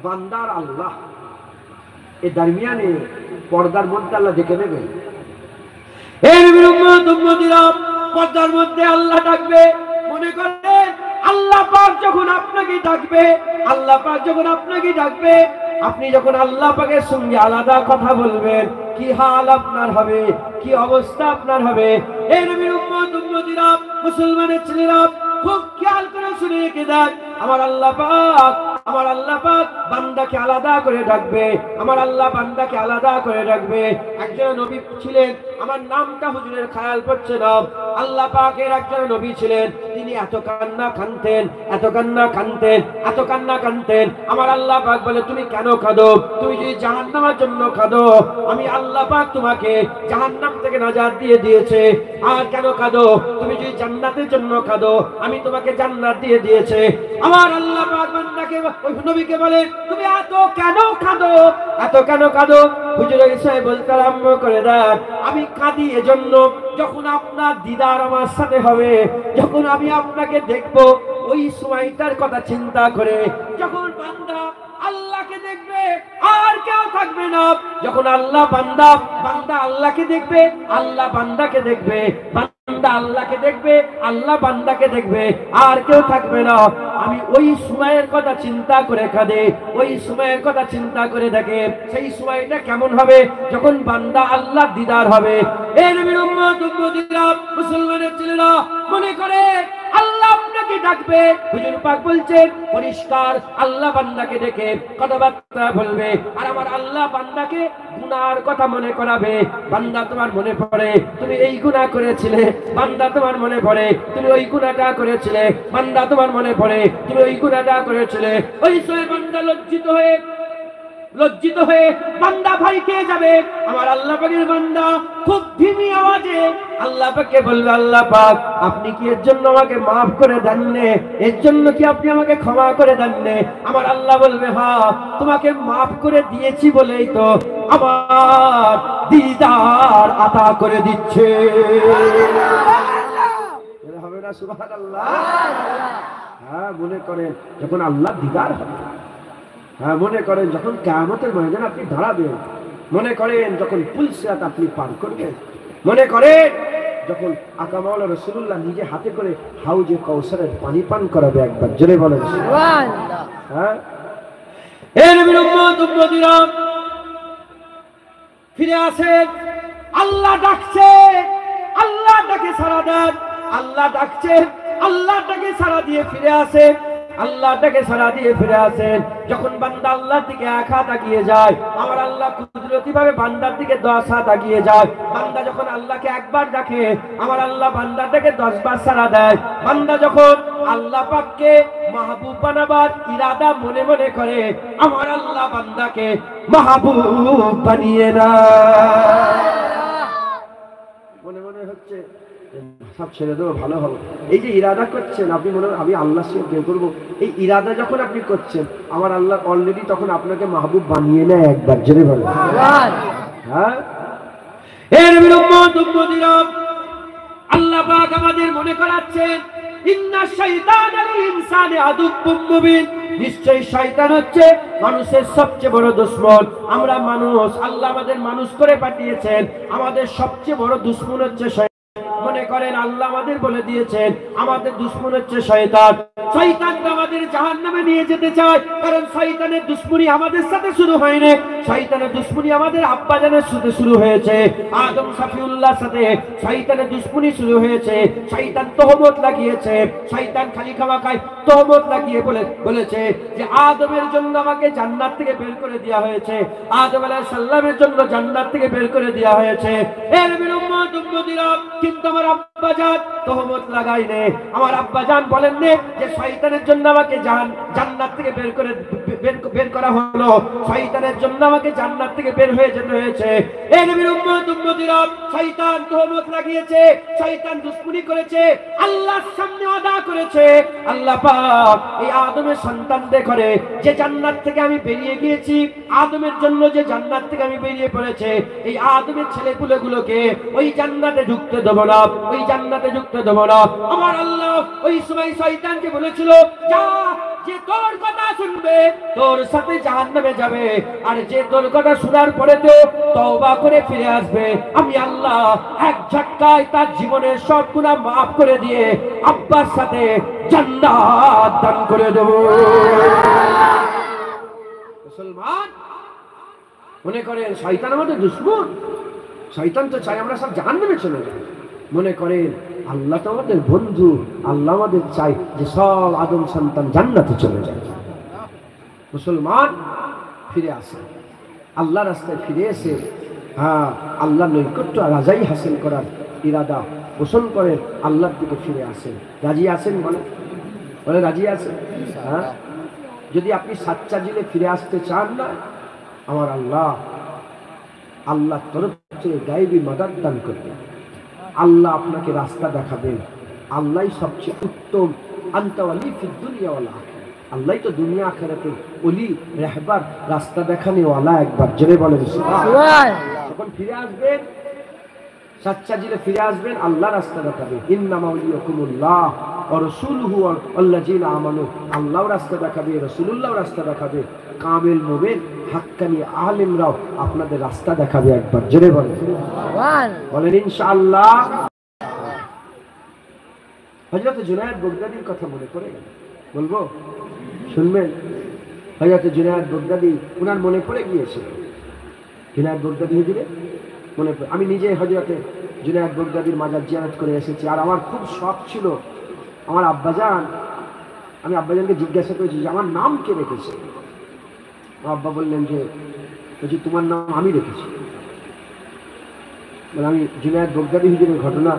বান্দার আল্লাহ। এই দরমিয়ানে পর্দার মধ্যে আল্লাহ দেখে নেবে। এই নবীর উম্মতিরা, পর্দার মধ্যে আল্লাহ ডাকবে। মনে করেন আল্লাহ পাক যখন আপনাকে ডাকবে, আপনি যখন আল্লাহ পাকের সঙ্গে আলাদা কথা বলবেন, কি হাল আপনার হবে, কি অবস্থা আপনার হবে। এই নবীর উম্মতিরা, মুসলমানের ছেলেরা, খুব খেয়াল করে শুনে রেখে দেন, আমার আল্লাহ পাক বান্দাকে আলাদা করে ডাকবে। একজন নবী ছিলেন, আমার নামটা হুজুরের খেয়াল পড়ছে না, আল্লাহ পাকের একজন নবী ছিলেন, তিনি এত কান্না কানতেন। আমার আল্লাহ পাক বলে, তুমি কেন কাঁদো? তুমি যদি জাহান্নামের জন্য কাঁদো, আমি আল্লাহ পাক তোমাকে জাহান্নাম থেকে নাজাত দিয়ে দিয়েছে। আর কেন কাঁদো? তুমি যদি জান্নাতের জন্য কাঁদো, আমি তোমাকে জান্নাত দিয়ে দিয়েছে। আমার আল্লাহ পাক বান্দাকে, ওই নবীকে বলে, তুমি এত কেন কাঁদো? হুজুর সাহেব বলতে আরম্ভ করে দেন, আমি কাঁদি এজন্য, যখন আপনার দিদার আমার সাথে হবে, যখন আমি আপনাকে দেখবো, ওই সময়টার কথা চিন্তা করে, যখন বান্দা আল্লাহকে দেখবে, আর কেউ থাকবে না। যখন বান্দা আল্লাহকে দেখবে, আল্লাহ বান্দাকে দেখবে, বান্দা আল্লাহকে দেখবে, আল্লাহ বান্দাকে দেখবে, আর কেউ থাকবে না। আমি ওই সময়ের কথা চিন্তা করে কাঁদে, ওই সময়ের কথা চিন্তা করে দেখে, সেই সময়টা কেমন হবে যখন বান্দা আল্লাহ দিদার হবে। এই নবীর উম্মতিরা, মুসলমানের ছেলেরা, মনে করে আল্লাহ আপনাকে ডাকবে। হুজুর পাক বলছেন, পরিষ্কার আল্লাহ বান্দাকে ডেকে কথাবার্তা বলবে, আর আমার আল্লাহ বান্দাকে গুনার কথা মনে করাবে। বান্দা, তোমার মনে পড়ে তুমি এই গুনাহ করেছিলে, বান্দা তোমার মনে পড়ে তুমি ওই গুনাহটা করেছিলে, বান্দা তোমার মনে পড়ে তুমি ওই গুনাহটা করেছিলে। ওই সময় বান্দা লজ্জিত হয়ে বান্দা ভয় খেয়ে যাবে। আমার আল্লাহ পাকের বান্দা খুব ধিমি আওয়াজে আল্লাহ পাককে বলবে, আল্লাহ পাক, আপনি কি এর জন্য আমাকে মাফ করে দেননি? এর জন্য কি আপনি আমাকে ক্ষমা করে দেননি? আমার আল্লাহ বলবে, হ্যাঁ, তোমাকে মাফ করে দিয়েছি বলেই তো আমার দিদার আতা করে দিচ্ছে। হবে না? সুবহানাল্লাহ। হ্যাঁ, মনে করেন যখন আল্লাহ দিদার হবে, হ্যাঁ, মনে করেন যখন কিয়ামতের ময়দানে আপনি দাঁড়াবেন, মনে করেন যখন পুলসিরাত আপনি পার করবেন, মনে করেন যখন আকা মাওলা রাসূলুল্লাহ নিজে হাতে করে হাউজে কাউসারের পানি পান করাবে। একবার জোরে বলেন সুবহানাল্লাহ। হ্যাঁ, এই নবীর উম্মতিরা, ফিরে আসেন। আল্লাহ ডাকছে, আল্লাহ ডাকে সাড়া দেন, আল্লাহ ডাকছে, আল্লাহ ডাকে সাড়া দিয়ে ফিরে আসে, আল্লাহটাকে সাড়া দিয়ে ফিরে আসেন। যখন বান্দা আল্লাহর দিকে এক হাত এগিয়ে যায়, আমার আল্লাহ কুদরতি ভাবে বান্দার দিকে 10 হাত এগিয়ে যায়। বান্দা যখন আল্লাহকে একবার ডাকে, আমার আল্লাহ বান্দাটাকে 10 বার সাড়া দেয়। বান্দা যখন আল্লাহ পাককে মাহবুব বানাবার ইরাদা মনে মনে করে, আমার আল্লাহ বান্দাকে মাহবুব বানিয়ে না। মনে মনে হচ্ছে সব ছেড়ে দেবো, ভালো হবে, এই যে ইরাদা করছেন আপনি, মনে আমি আল্লাহর সঙ্গে প্রেম করবো, এই ইরাদা যখন আপনি করছেন, আমার আল্লাহ অলরেডি তখন আপনাকে মাহবুব বানিয়ে নেয় একবার, জেনে বলেন। হ্যাঁ, এর বিরুদ্ধে আল্লাহ পাক আমাদের মনে করাচ্ছেন, ইন্না শাইতানা লিল ইনসানি আদুব্বুম মুবিন, নিশ্চয়ই শয়তান হচ্ছে মানুষের সবচেয়ে বড় দুশমন। আমরা মানুষ, আল্লাহ আমাদের মানুষ করে পাঠিয়েছেন, আমাদের সবচেয়ে বড় দুশমন হচ্ছে শয়তান। মনে করেন আল্লাহ আমাদের বলে দিয়েছেন আমাদের দুশমন হচ্ছে শয়তান। শয়তানকে আমাদের জাহান্নামে নিয়ে যেতে চায়, কারণ শয়তানের দুশমনি আমাদের সাথে শুরু হয়নি, শয়তানের দুশমনি আমাদের আব্বাজানের সাথে শুরু হয়েছে, আদম সাফিউল্লাহর সাথে শয়তানের দুশমনি শুরু হয়েছে। শয়তান তহমত লাগিয়েছে, শয়তান খালি খামাখায় তহমত লাগিয়ে বলেছে যে আদমের জন্য আমাকে জান্নাত থেকে বের করে দেওয়া হয়েছে, আদম আলাইহিস সালামের জন্য জান্নাত থেকে বের করে দেওয়া হয়েছে। এর বিরুদ্ধে কিন্তু আমার আব্বাজান তহমত লাগাইনে, আমার আব্বাজান বলেন নে যে শয়তানের জন্য আমাকে জান্নাত থেকে বের করা হলো, শয়তানের জন্য আমাকে জান্নাত থেকে বের হয়ে যেতে হয়েছে। এই নবীর উম্মত-উম্মতিরা শয়তান তহমত লাগিয়েছে, শয়তান দুশমনি করেছে, আল্লাহর সামনে আদা করেছে। আল্লাহ পাক এই আদমের সন্তানদের করে যে জান্নাত থেকে আমি বেরিয়ে গিয়েছি, আদমের জন্য যে জান্নাত থেকে আমি বেরিয়ে পড়েছে, এই আদমের ছেলেপুলেগুলোকে ওই জান্নাতে ঢুকতে দেব না, ওই জান্নাতে ঢুকতে দেব না। আমার আল্লাহ ওই সময় শয়তানকে বলেছিল, যা, যে তোর কথা শুনবে তোর সাথে জাহান্নামে যাবে, আর যে তোর কথা শোনার পরে তো তওবা করে ফিরে আসবে, আমি আল্লাহ এক ঝটকায় তার জীবনের সব গুনাহ মাফ করে দিয়ে আব্বার সাথে জান্নাত দান করে দেব। মুসলমান মনে করেন শয়তান আমাদের দুশমন, শয়তান তো চাই আমরা সব জাহান্নামে চলে যাই। মনে করেন আল্লাহ তো আমাদের বন্ধু, আল্লাহ আমাদের চাই যে সব আদম সন্তান জান্নাতে চলে যায়। মুসলমান ফিরে আসে, আল্লাহ রাস্তায় ফিরে এসে আল্লাহ নৈকট্য রাজাই হাসিল করার ইরাদা পোষণ করেন, আল্লাহর দিকে ফিরে আসেন। রাজি আছেন? বলে রাজি আছেন? হ্যাঁ, যদি আপনি সাচ্চা জিলে ফিরে আসতে চান না, আমার আল্লাহ তরফ থেকে গায়েবী মাদাদ দান করবেন, আল্লাহ আপনাকে রাস্তা দেখাবেন। আল্লাহই সবচেয়ে উত্তম, আনতা ওয়ালি ফিদ দুনিয়া ওয়াল আখিরা, আল্লাহই তো দুনিয়া আখিরাতে ওলি রাহবার রাস্তা দেখানে ওয়ালা। একবার জোরে বলেন সুবহানাল্লাহ। যখন ফিরে আসবেন, সাচ্চা জিলে ফিরে আসবেন, আল্লাহ রাস্তা দেখাবে। ইন্নামা ওয়ালিয়াকুমুল্লাহ ওয়া রাসূলুহু ওয়াল্লাযীনা আমানু, আল্লাহ রাস্তা দেখাবে, রাসূলুল্লাহ রাস্তা দেখাবে, কামিল মুমিন হাক্কানি আলেমরাও আপনাদের রাস্তা দেখাবে। একবার জোরে বলেন বলেন ইনশাআল্লাহ। হযরত জুনায়েদ বাগদাদীর কথা মনে পড়ে গেল, বলবো? শুনবেন? হযরত জুনায়েদ বাগদাদী, ওনার মনে পড়ে গিয়েছিল জুনায়েদ বাগদাদী হুজুরে মনে পড়ে। আমি নিজে হযরত জুনায়েদ বাগদাদীর মাজার জিয়ারত করে এসেছি, আর আমার খুব শখ ছিল আমার আব্বাজান, আমি আব্বাজানকে জিজ্ঞাসা করেছি যে আমার নাম কে রেখেছে। আব্বা বললেন যে তোমার নাম আমি রেখেছি। আমি জুনায়েদ বাগদাদী হুজুরের ঘটনা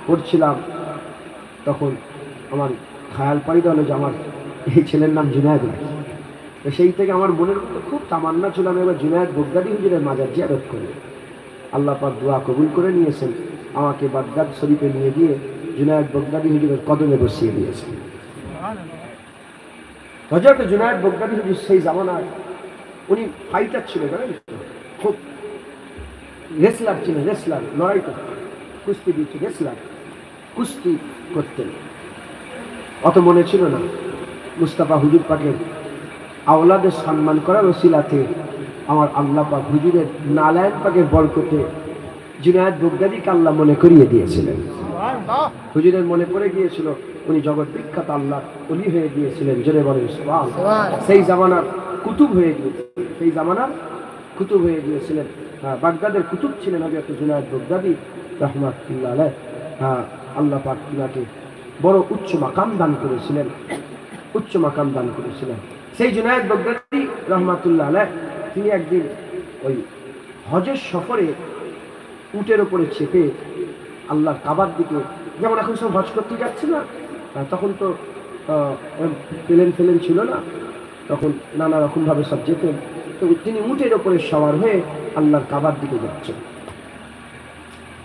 পড়ছিলাম, তখন আমার খেয়াল পাইতে হলো যে আমার এই ছেলের নাম জুনায়েদ রাখি। তো সেই থেকে আমার মনের মধ্যে খুব তামান্না ছিল আমি এবার জুনায়েদ বাগদাদী হুজুরের মাজার জিয়ারত করি। আল্লাহ পাক দোয়া কবুল করে নিয়েছেন, আমাকে বাগদাদ শরীফে নিয়ে গিয়ে জুনায়েদ বাগদাদী হুজুরের কদমে বসিয়ে দিয়েছেন। হযরত জুনায়েদ বাগদাদী হুজুর সেই জামানায় উনি ফাইটার ছিল, জানেন, খুব রেসলার ছিলেন, রেসলার, লড়াই করতেন, কুস্তি দিচ্ছে, রেসলার, কুস্তি করতেন। অত মনে ছিল না মুস্তাফা হুজুর পাকের আওলাদের সম্মান করার ওসিলাতে আমার আল্লাহ পাক হুজুরের নালায়েন পাকের বরকতে জুনায়েদ বাগদাদীকে আল্লাহ মনে করিয়ে দিয়েছিলেন। হুজুরের মনে পড়ে গিয়েছিল উনি জগৎ বিখ্যাত আল্লাহ ওলি হয়ে গিয়েছিলেন। জোরে বলেন সুবহানাল্লাহ। সেই জামানার কুতুব হয়ে গিয়েছিলেন, সেই জামানার কুতুব হয়ে গিয়েছিলেন। বাগদাদের কুতুব ছিলেন হযরত জুনায়েদ বাগদাদী রাহমাতুল্লাহ আলাইহি। আল্লাহ পাক তিনাকে বড় উচ্চ মাকাম দান করেছিলেন, উচ্চ মাকাম দান করেছিলেন। সেই জুনায়েদ বাগদাদী রাহমাতুল্লাহ আলাইহি তিনি একদিন ওই হজের সফরে উটের উপরে চেপে আল্লাহর কাবার দিকে, যেমন এখন সব হজ করতে যাচ্ছে না, তখন তো প্লেন ফেলেন ছিল না, তখন নানা রকমভাবে সব যেতেন। তো তিনি উটের ওপরে সওয়ার হয়ে আল্লাহর কাবার দিকে যাচ্ছেন,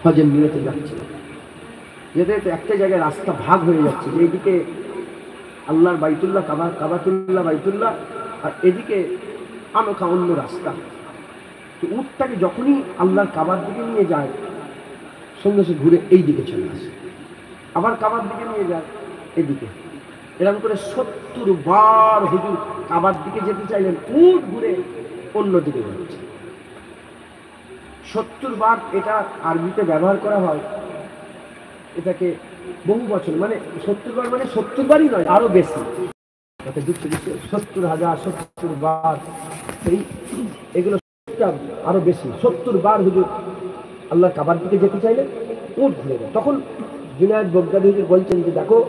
হজের নিয়তে যাচ্ছেন। যেতে যেতে একটা জায়গায় রাস্তা ভাগ হয়ে যাচ্ছে, যে এদিকে আল্লাহর বাইতুল্লাহ, কাবাতুল্লাহ বাইতুল্লাহ, আর এদিকে আনোখা অন্য রাস্তা। তো উটটাকে যখনই আল্লাহর কাবার দিকে নিয়ে যায়, সঙ্গে সঙ্গে ঘুরে এই দিকে চলে আসে, আবার কাবার দিকে নিয়ে যায় এদিকে। এরকম করে 70 বার হুজুর কাবার দিকে যেতে চাইলেন, উট ঘুরে অন্য দিকে যাচ্ছে 70 বার। এটা আরবিতে ব্যবহার করা হয়, এটাকে বহু বছর, মানে 70 বার মানে 70 বারই নয়, আরো বেশি, 70,000 70 বার, এগুলো আরো বেশি। 70 বার হুজুর আল্লাহ কাবার দিকে যেতে চাইলেন, উট ঘুরে যায়। তখন জুনায়েদ বগদাদী হুজুর বলছেন যে দেখো,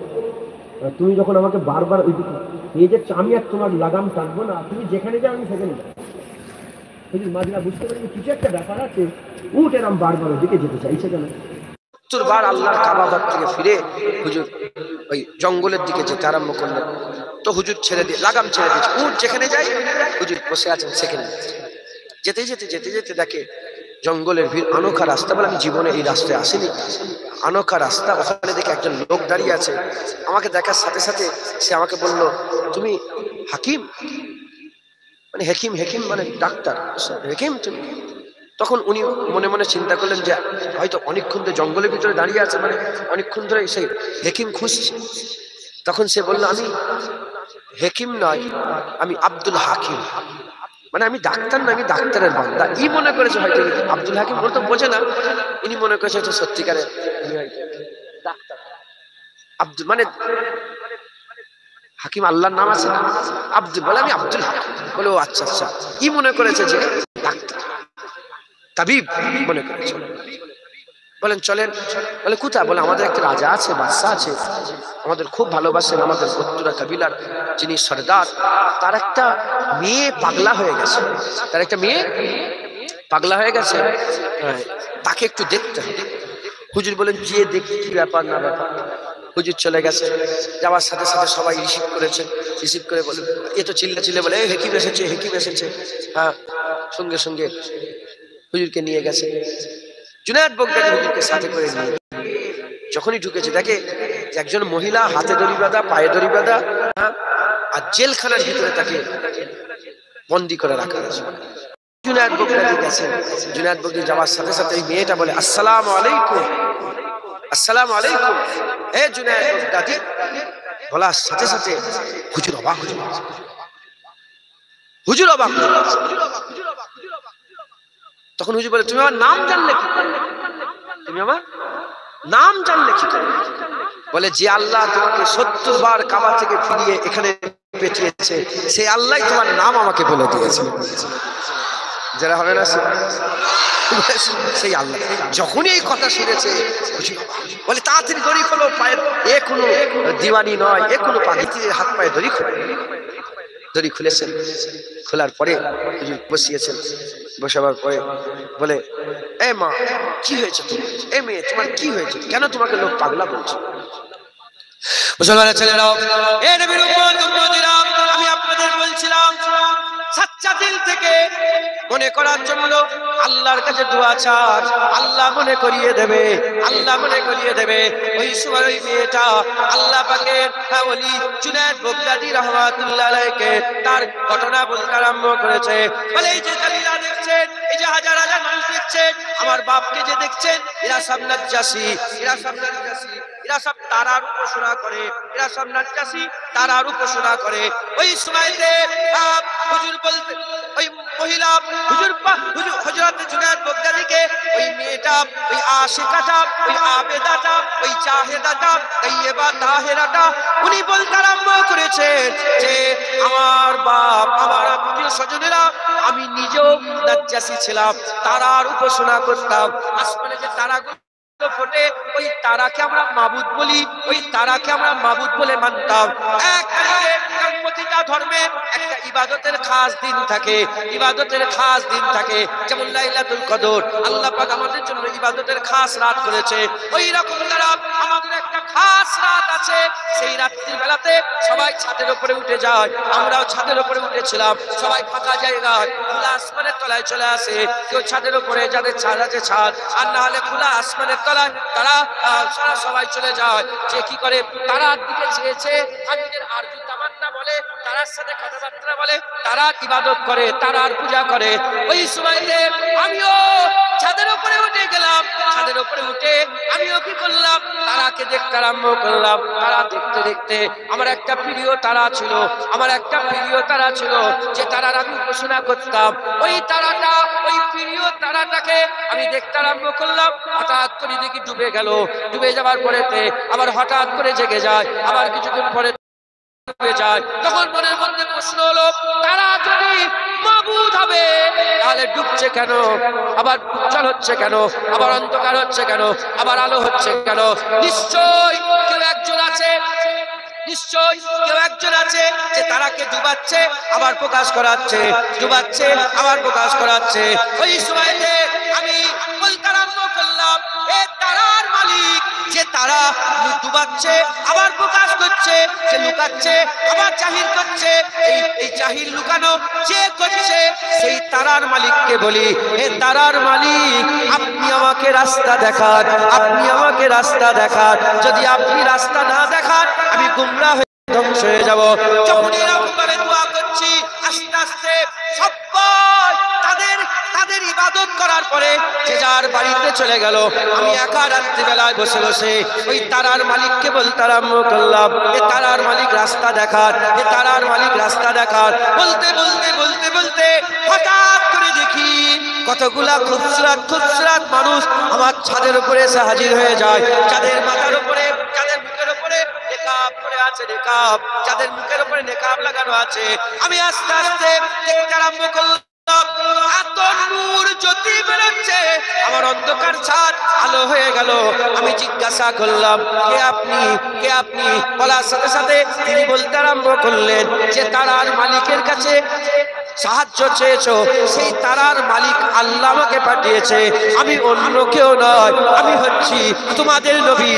তুমি যখন আমাকে বারবার ওই দিকে নিয়ে যাচ্ছ, আমি আর তোমার লাগাম টানবো না, তুমি যেখানে যাও আমি সেখানে যাও। হুজুর মাঝিরা বুঝতে পারেন কিছু একটা ব্যাপার আছে, উট এরম বারবার ওদিকে যেতে চাইছে কেন। 70 বার আল্লাহর কাবা ঘর থেকে ফিরে হুজুর ওই জঙ্গলের দিকে যেতে আরম্ভ করলেন। তো হুজুর ছেড়ে দিয়ে লাগাম ছেড়ে দিয়েছে, উট যেখানে যায় হুজুর বসে আছেন সেখানে। যেতে যেতে যেতে যেতে দেখে জঙ্গলের ভিড়, আনোখা রাস্তা, বলে আমি জীবনে এই রাস্তায় আসিনি, আনোখা রাস্তা। ওখানে দেখে একজন লোক দাঁড়িয়ে আছে, আমাকে দেখার সাথে সাথে সে আমাকে বলল, তুমি হাকিম? মানে হেকিম, হেকিম মানে ডাক্তার, হেকিম তুমি? তখন উনি মনে মনে চিন্তা করলেন যে হয়তো অনেকক্ষণ ধরে জঙ্গলের ভিতরে দাঁড়িয়ে আছে, মানে অনেকক্ষণ ধরে সে হেকিম খুঁজছে। তখন সে বলল, আমি হেকিম নয়, আমি আব্দুল হাকিম, মানে আমি ডাক্তার না, আমি ডাক্তারের বান্দা। ই মনে করেছে হয়তো আব্দুল হাকিম বলতে বোঝে না, ইনি মনে করেছে হয়তো সত্যিকারের ডাক্তার। আব্দুল মানে হাকিম আল্লাহর নাম আছে না, আব্দুল, বলে আমি আব্দুল হাকিম। বলে ও আচ্ছা আচ্ছা, ই মনে করেছে যে ডাক্তার, তাবিব মনে করেছে। বলেন চলেন। বলে কোথায়? বলে আমাদের একটা রাজা আছে, বাদশা আছে, আমাদের খুব ভালোবাসেন, আমাদের গোত্রা কাবিলার যিনি সর্দার, তার একটা মেয়ে পাগলা হয়ে গেছে, তার একটা মেয়ে পাগলা হয়ে গেছে, তাকে একটু দেখতে হবে। হুজুর বলেন যে দেখি কি ব্যাপার না ব্যাপার। হুজুর চলে গেছে, যাওয়ার সাথে সাথে সবাই রিসিভ করেছে, রিসিভ করে বলে এ তো চিল্লে বলে হেকিম এসেছে, হেকিম এসেছে। হ্যাঁ, সঙ্গে সঙ্গে হুজুরকে নিয়ে গেছে। জুনায়েদ বগদাদী হুজুরকে সাথে করে নিয়ে যখনই ঢুকেছে, দেখে একজন মহিলা হাতে দড়ি বাঁধা, পায়ে দড়ি বাঁধা, আর জেলখানার ভিতরে তাকে বন্দি করে রাখা হয়েছে। জুনায়েদ বগদাদী গেছেন, জুনায়েদ বগদাদী যাওয়ার সাথে সাথে এই মেয়েটা বলে আসসালামু আলাইকুম, আসসালামু আলাইকুম। হে জুনায়েদ বগদাদী বলার সাথে সাথে হুজুর অবাক হয়ে গেছে, হুজুর অবাক। তখন হুজুর বলে তুমি আমার নাম জানলে কি করে? তুমি আমার নাম জানলে কি করে? বলে যে আল্লাহ তোমাকে 70 বার কাবা থেকে ফিরিয়ে এখানে পাঠিয়েছে, সেই আল্লাহ তোমার নাম আমাকে বলে দিয়েছে। যারা হবে না সেই আল্লাহ। যখনই এই কথা শুনেছে বলে তাড়াতাড়ি দড়ি খোলো, পায়ের এ কোনো দিওয়ানি নয়, এ কোনো পাগিতির হাত পায়ে দড়ি খোলো। দড়ি খুলেছেন, খোলার পরে হুজুর বসিয়েছেন, বসাবার পরে বলে এ মা কি হয়েছে তোমার? এ মেয়ে তোমার কি হয়েছে? কেন তোমাকে লোক পাগলা বলছে? মুসলমানের ছেলেরাও, এ নবীর উম্মত উম্মতিরা, আমি আপনাদের বলছিলাম সাচ্চা দিল থেকে মনে করার জন্য আল্লাহর কাছে দোয়া চান, আল্লাহ মনে করিয়ে দেবে, আল্লাহ মনে করিয়ে দেবে। ওই সময় ওই মেয়েটা আল্লাহ পাকের ওলি জুনায়েদ বগদাদী রাহমাতুল্লাহ আলাইহিকে তার ঘটনা বলতে আরম্ভ করেছে। বলে এই যে জালিলা দেখছেন, এই যে হাজার হাজার মানুষ দেখছেন, আমার বাপকে যে দেখছেন, এরা সব নাজ্জাসী, এরা সব নাজ্জাসী, এরা সব তারার উপাসনা করে, এরা সব নাজ্জাসী তারার উপাসনা করে। ওই সময়তে হুজুর বলতে ওই মহিলা হুজুর হযরত জুনায়েদ বগদাদীকে ওই মেয়েটা, ওই আশিকাটা, ওই আবেদাটা, ওই জাহেদাটা, তাইয়্যিবা তাহেরাটা উনি বলতে আরম্ভ করেছেন যে আমার বাপ, আমার আত্মীয় স্বজনেরা, আমি নিজেও নাজ্জাসী ছিলাম, তারার উপাসনা করতাম। আসমানে যে তারাগুলো ফোটে, ওই তারাকে আমরা মাবুদ বলি, ওই তারাকে আমরা মাবুদ বলে মানতাম। এক তারিখে প্রত্যেকটা ধর্মে একটা ইবাদতের খাস দিন থাকে, ইবাদতের খাস দিন থাকে। যেমন লাইলাতুল কদর, আল্লাহ পাক আমাদের জন্য ইবাদতের খাস রাত করেছে। ওই রকম দ্বারা আমাদের একটা খাস রাত আছে। সেই রাত্রির বেলাতে সবাই ছাদের উপরে উঠে যায়, আমরাও ছাদের উপরে উঠেছিলাম। সবাই ফাঁকা জায়গায় খোলা আসমানের তলায় চলে আসে। কেউ ছাদের উপরে, যাদের ছাদ আছে ছাদ, আর না হলে খোলা আসমানের তলায় তারা সবাই চলে যায়। যে কি করে তারার দিকে চেয়েছে, নিজের আরজু তামান্না বলে, তারার সাথে কথাবার্তা বলে, তারা ইবাদত করে, তারার পূজা করে। ওই সময়তে আমিও ছাদের উপরে উঠে গেলাম। ছাদের উপরে উঠে আমিও কি করলাম, তারাকে দেখতে আরম্ভ করলাম। তারা দেখতে দেখতে আমার একটা প্রিয় তারা ছিল, আমার একটা প্রিয় তারা ছিল, যে তারার আমি উপাসনা করতাম। ওই তারাটা, ওই প্রিয় তারাটাকে আমি দেখতে আরম্ভ করলাম। হঠাৎ করে দেখি ডুবে গেল। ডুবে যাওয়ার পরেতে আবার হঠাৎ করে জেগে যায়, আবার কিছুদিন পরে যায়। তখন মনের মধ্যে প্রশ্ন হলো, তারা যদি মাবুদ হবে তাহলে ডুবছে কেন, আবার উজ্জ্বল হচ্ছে কেন, আবার অন্ধকার হচ্ছে কেন, আবার আলো হচ্ছে কেন? নিশ্চয় কেউ একজন আছে, নিশ্চয় কেউ একজন আছে যে তারাকে ডুবাচ্ছে আবার প্রকাশ করাচ্ছে, ডুবাচ্ছে আবার প্রকাশ করাচ্ছে। ওই সময়তে আমি বলতে আরম্ভ করলাম, এ তারার মালিক, যে তারা ডুবাচ্ছে আবার প্রকাশ করছে, যে লুকাচ্ছে আবার জাহির করছে, এই জাহির লুকানো যে করছে সেই তারার মালিককে বলি, এ তারার মালিক, আপনি আমাকে রাস্তা দেখান, আপনি আমাকে রাস্তা দেখান। যদি আপনি রাস্তা না দেখান আমি গুমরাহ হয়ে ধ্বংস হয়ে যাব। যখন এরকম করে দোয়া করছি, আস্তে আস্তে সবাই তাদের ইবাদত করার পরে যে যার বাড়িতে চলে গেল। আমি একা রাত্রিবেলায় বসে বসে ওই তারার মালিককে বলতে আরম্ভ করলাম, এ তারার মালিক রাস্তা দেখান, এ তারার মালিক রাস্তা দেখান। বলতে বলতে বলতে বলতে হঠাৎ করে দেখি কতগুলা খুবসুরত খুবসুরত মানুষ আমার ছাদের উপরে এসে হাজির হয়ে যায়। যাদের মাথার উপরে, যাদের মুখের উপরে নেকাব পরে আছে, নেকাব, যাদের মুখের উপরে নেকাব লাগানো আছে। আমি আস্তে আস্তে দেখতে আরম্ভ করলাম, এত নূর জ্যোতি বেরোচ্ছে, আমার অন্ধকার ছাদ আলো হয়ে গেল। আমি জিজ্ঞাসা করলাম, কে আপনি, কে আপনি? বলার সাথে সাথে তিনি বলতে আরম্ভ করলেন যে তারার মালিকের কাছে সাহায্য চেয়েছো, সেই তারার মালিক আল্লাহ আমাকে পাঠিয়েছে, আমি অন্য কেউ নয়, আমি হচ্ছি তোমাদের নবী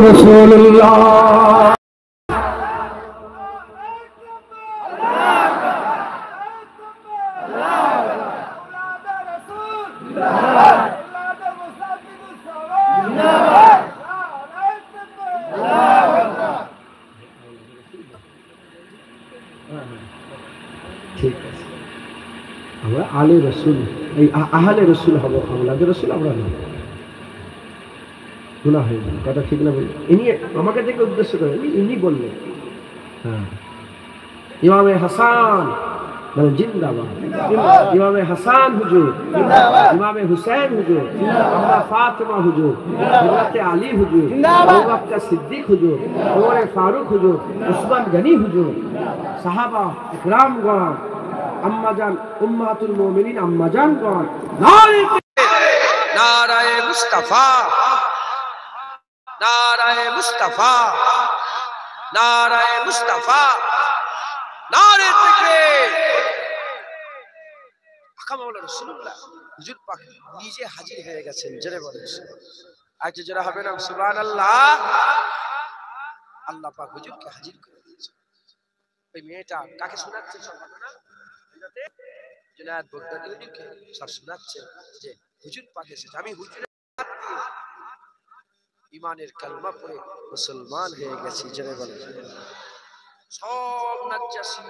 রাসূলুল্লাহ। ঠিক আছে, আমরা আলে রসুল, এই আহলে রসুল হব, আওলাদে রসুল আমরা না। গুনাহ হয়ে যাবে, কথা ঠিক না? বলি ইনি আমাকে দেখে উদ্দেশ্য করে ইনি বললেন, হ্যাঁ, ইমামে হাসান মানে জিন্দাবাদ, ইমামে হাসান হুজুর, ইমামে হুসেন হুজুর, আমরা ফাতেমা হুজুর, হযরতে আলী হুজুর, আবু বকর সিদ্দিক হুজুর, ওমর ফারুক হুজুর, উসমান গনি হুজুর, সাহাবা ইকরামগণ, আম্মাজান উম্মাতুল মুমিনিন আম্মাজানগণ, নারায়ে মুস্তাফা, নারায়ে মুস্তাফা, নারায়ে মুস্তাফা, নারে তাকবীর। আকা মাওলানা রাসূলুল্লাহ হুজুর পাক নিজে হাজির হয়ে গেছেন। জোরে বলেন, আজকে যারা হবে না সুবহানাল্লাহ। আল্লাহ পাক হুজুরকে হাজির করে দিয়েছেন। ওই মেয়েটা কাকে শোনাচ্ছে সব ঘটনা? জুনায়েদ বাগদাদী হুজুরকে সব শোনাচ্ছে যে হুজুর পাক এসেছে। আমি হুজুরের ইমানের কালমা পড়ে মুসলমান হয়ে গেছি। জোরে বলেন, সব নাজ্জাসী,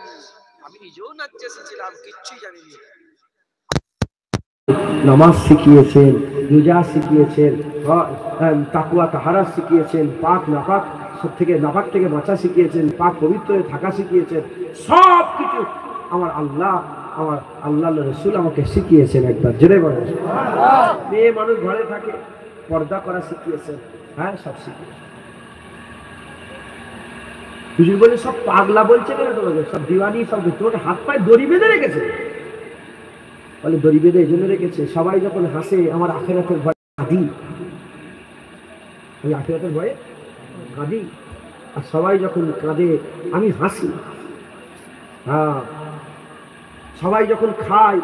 আমি নিজেও নাজ্জাসী ছিলাম, কিচ্ছুই জানিনি। নামাজ শিখিয়েছেন, রোজা শিখিয়েছেন, তাকওয়া তাহারা শিখিয়েছেন, পাক নাপাক থেকে নাপাক থেকে বাঁচা শিখিয়েছেন, পাক পবিত্র থাকা শিখিয়েছেন। সব কিছু আমার আল্লাহ রসুল আমাকে শিখিয়েছেন। একবার জোরে বলেন। মেয়ে মানুষ ঘরে থাকে, পর্দা করা শিখিয়েছেন, হ্যাঁ, সব শিখিয়েছেন। হুজুর বলে সব পাগলা বলছে কেন তোমাকে, সব দিওয়ানি, সব তোমাকে হাত পায়ে দড়ি বেঁধে রেখেছে। বলে দড়ি বেঁধে এই জন্য রেখেছে, সবাই যখন হাসে আমার আখিরাতের ভয়ে কাঁদি, ওই আখিরাতের ভয়ে কাঁদি। আর সবাই যখন কাঁদে আমি হাসি। হ্যাঁ, সবাই যখন খায়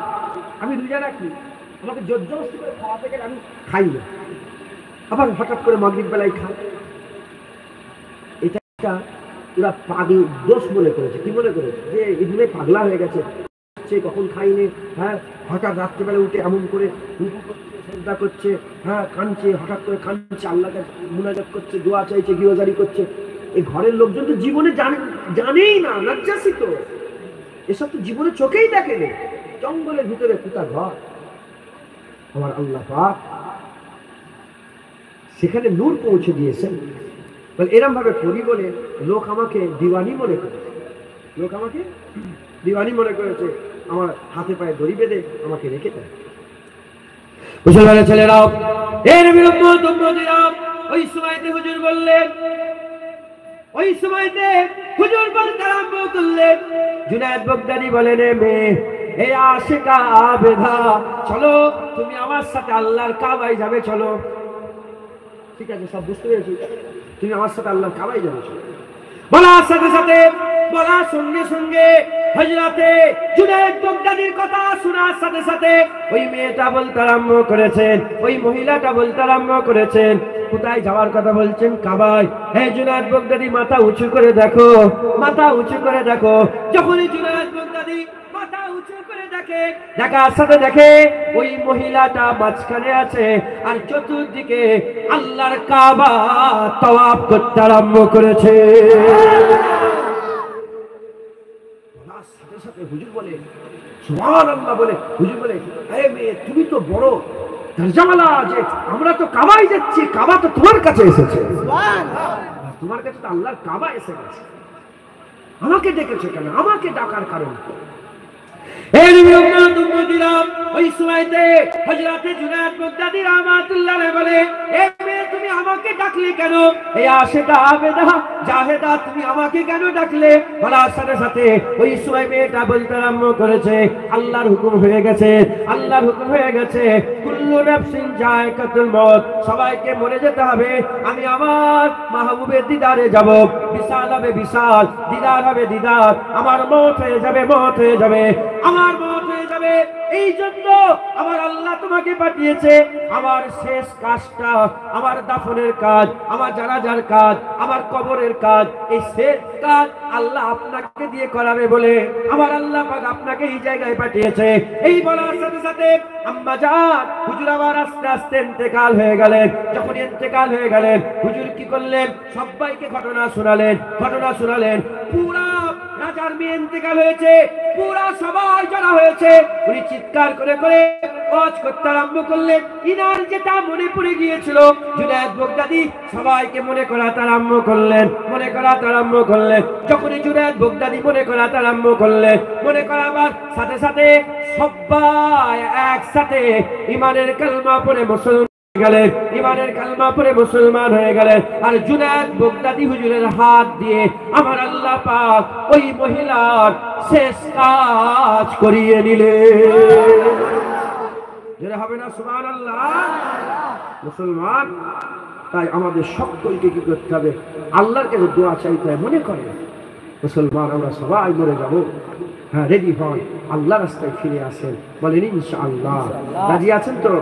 আমি রোজা রাখি। আমাকে জোর জবরদস্তি করে খাওয়াতে গেলে আমি খাই না, আবার হঠাৎ করে মাগরিব বেলায় খাই। এটা ওরা পাগল দোষ মনে করেছে। কি মনে করেছে? যে এগুলোই পাগলা হয়ে গেছে, কখন খাইনি। হ্যাঁ, হঠাৎ রাত্রিবেলা উঠে এমন করে রুকু করছে, শ্রদ্ধা করছে, হ্যাঁ কাঁদছে, হঠাৎ করে কাঁদছে, আল্লাহকে মুনাজাত করছে, দোয়া চাইছে, গৃহজারি করছে। এই ঘরের লোকজন তো জীবনে জানেই না, নাজ্জাসী তো, এসব তো জীবনে চোখেই দেখেনি। জঙ্গলের ভিতরে কোথা ঘর, আমার আল্লাহ পাক সেখানে নূর পৌঁছে দিয়েছেন। এরম ভাবে করি বলে লোক আমাকে দিওয়ানি মনে করেছে, লোক আমাকে দিওয়ানি মনে করেছে, আমার হাতে পায়ে দড়ি বেঁধে আমাকে রেখে দেয়। মুসলমানের ছেলেরাও, এই নবীর উম্মত উম্মতিরা, ওই সময়তে হুজুর বললেন, ওই সময়তে হুজুর বলতে আরম্ভ করলেন, জুনায়েদ বাগদাদী বলেন, মেয়ে এই আশিকা আবেদা, চলো তুমি আমার সাথে আল্লাহর কাবায় যাবে, চলো। ঠিক আছে, সব বুঝতে পেরেছি, তুমি আমার সাথে আল্লাহর কাবায় যাবে, চলো। বলার সাথে সাথে, বলার সঙ্গে সঙ্গে হযরতে জুনায়েদ বাগদাদীর কথা শোনার সাথে সাথে ওই মেয়েটা বলতে আরম্ভ করেছেন, ওই মহিলাটা বলতে আরম্ভ করেছেন, কোথায় যাওয়ার কথা বলছেন? কাবায়। হে জুনায়েদ বাগদাদী, মাথা উঁচু করে দেখো, মাথা উঁচু করে দেখো। যখনই জুনায়েদ বাগদাদী মাথা উঁচু করে দেখে, দেখার সাথে দেখে ওই মহিলাটা মাঝখানে আছে, আর চতুর্দিকে আল্লাহর কাবা তাওয়াফ করতে আরম্ভ করেছে। সাথে সাথে হুজুর বলে সুবহানাল্লাহ, বলে হুজুর বলে, আরে মেয়ে তুমি তো বড় দরজাওয়ালা, যে আমরা তো কাবায় যাচ্ছি, কাবা তো তোমার কাছে এসেছে, তোমার কাছে তো আল্লাহর কাবা এসে গেছে, আমাকে ডেকেছে কেন? আমাকে ডাকার কারণ এই নবীর উম্মত উম্মতিরা, ওই সময়তে হযরতে জুনায়েদ বাগদাদী রাহমাতুল্লাহ আলাইহি বলে, এ মেয়ে তুমি আমাকে ডাকলে কেন? এই আশিকা আবেদা জাহেদা, তুমি আমাকে কেন ডাকলে? বলার সাথে সাথে ওই সময় মেয়েটা বলতে আরম্ভ করেছে, আল্লাহর হুকুম হয়ে গেছে, আল্লাহর হুকুম হয়ে গেছে, কুল্লু নাফসিন যায়কাতুল মউত, সবাইকে মরে যেতে হবে, আমি আমার মাহবুবের দিদারে যাব, বিশাল হবে বিশাল, দিদার হবে দিদার, আমার মওত হয়ে যাবে, মওত হয়ে যাবে, আমার মওত হয়ে যাবে। এই জন্য আমার আল্লাহ তোমাকে পাঠিয়েছে, আমার শেষ কাজটা, আমার দাফনের কাজ, আমার জানাজার কাজ, আমার কবরের কাজ, এই শেষ কাজ আল্লাহ আপনাকে দিয়ে করাবে বলে আমার আল্লাহ পাক আপনাকে এই জায়গায় পাঠিয়েছে। এই বলার সাথে সাথে আম্মা জান হুজুর আবার আস্তে আস্তে ইন্তেকাল হয়ে গেলেন। যখন ইন্তেকাল হয়ে গেলেন, হুজুর কি করলেন? সবাইকে ঘটনা শোনালেন, ঘটনা শোনালেন। পুরা রাজার মেয়ে ইন্তেকাল হয়েছে, পুরা সবাই জড়া হয়েছে। উনি চিৎকার করে করে ওয়াজ করতে আরম্ভ করলেন। ইনার যেটা মনে পড়ে গিয়েছিল, জুনায়েদ বাগদাদী সবাইকে মনে করাতে আরম্ভ করলেন, মনে করাতে আরম্ভ করলেন। যখনই জুনায়েদ বাগদাদী মনে করাতে আরম্ভ করলেন, মনে করাবার সাথে সাথে সবাই একসাথে ইমানের কালমা পড়ে মুসলমান গেলেন, ইমানের কালমা পড়ে মুসলমান হয়ে গেলেন। আর জুনায়েদ বাগদাদী হুজুরের হাত দিয়ে আমার আল্লাহ পাক ওই মহিলার শেষ কাজ করিয়ে নিলেন। যেটা হবে না সুবহানাল্লাহ মুসলমান। তাই আমাদের সকলকে কি করতে হবে? আল্লাহর কাছে দোয়া চাইতে হয়। মনে করে মুসলমান আমরা সবাই মরে যাব, হ্যাঁ রেডি হন, আল্লাহ রাস্তায় ফিরে আসেন, বলেন ইনশাআল্লাহ। রাজি আছেন তো?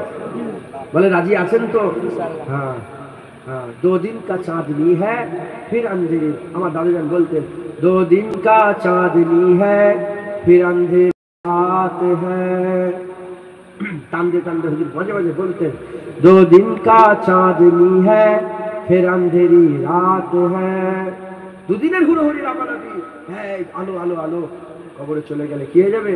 বলে রাজি আছেন তো? হ্যাঁ হ্যাঁ। 2 दिन का चांदनी है फिर अंधेरी, আমার দাদুজান বলতেন 2 दिन का चांदनी है फिर अंधेरी रात है। টানতে টানতে হুজুর মাঝে মাঝে বলতেন 2 दिन का चांदनी है फिर अंधेरी रात है। 2 দিনের হুড়োহুড়ি রাগারাগি, হ্যাঁ আলো আলো আলো, কবরে চলে গেলে কি হয়ে যাবে?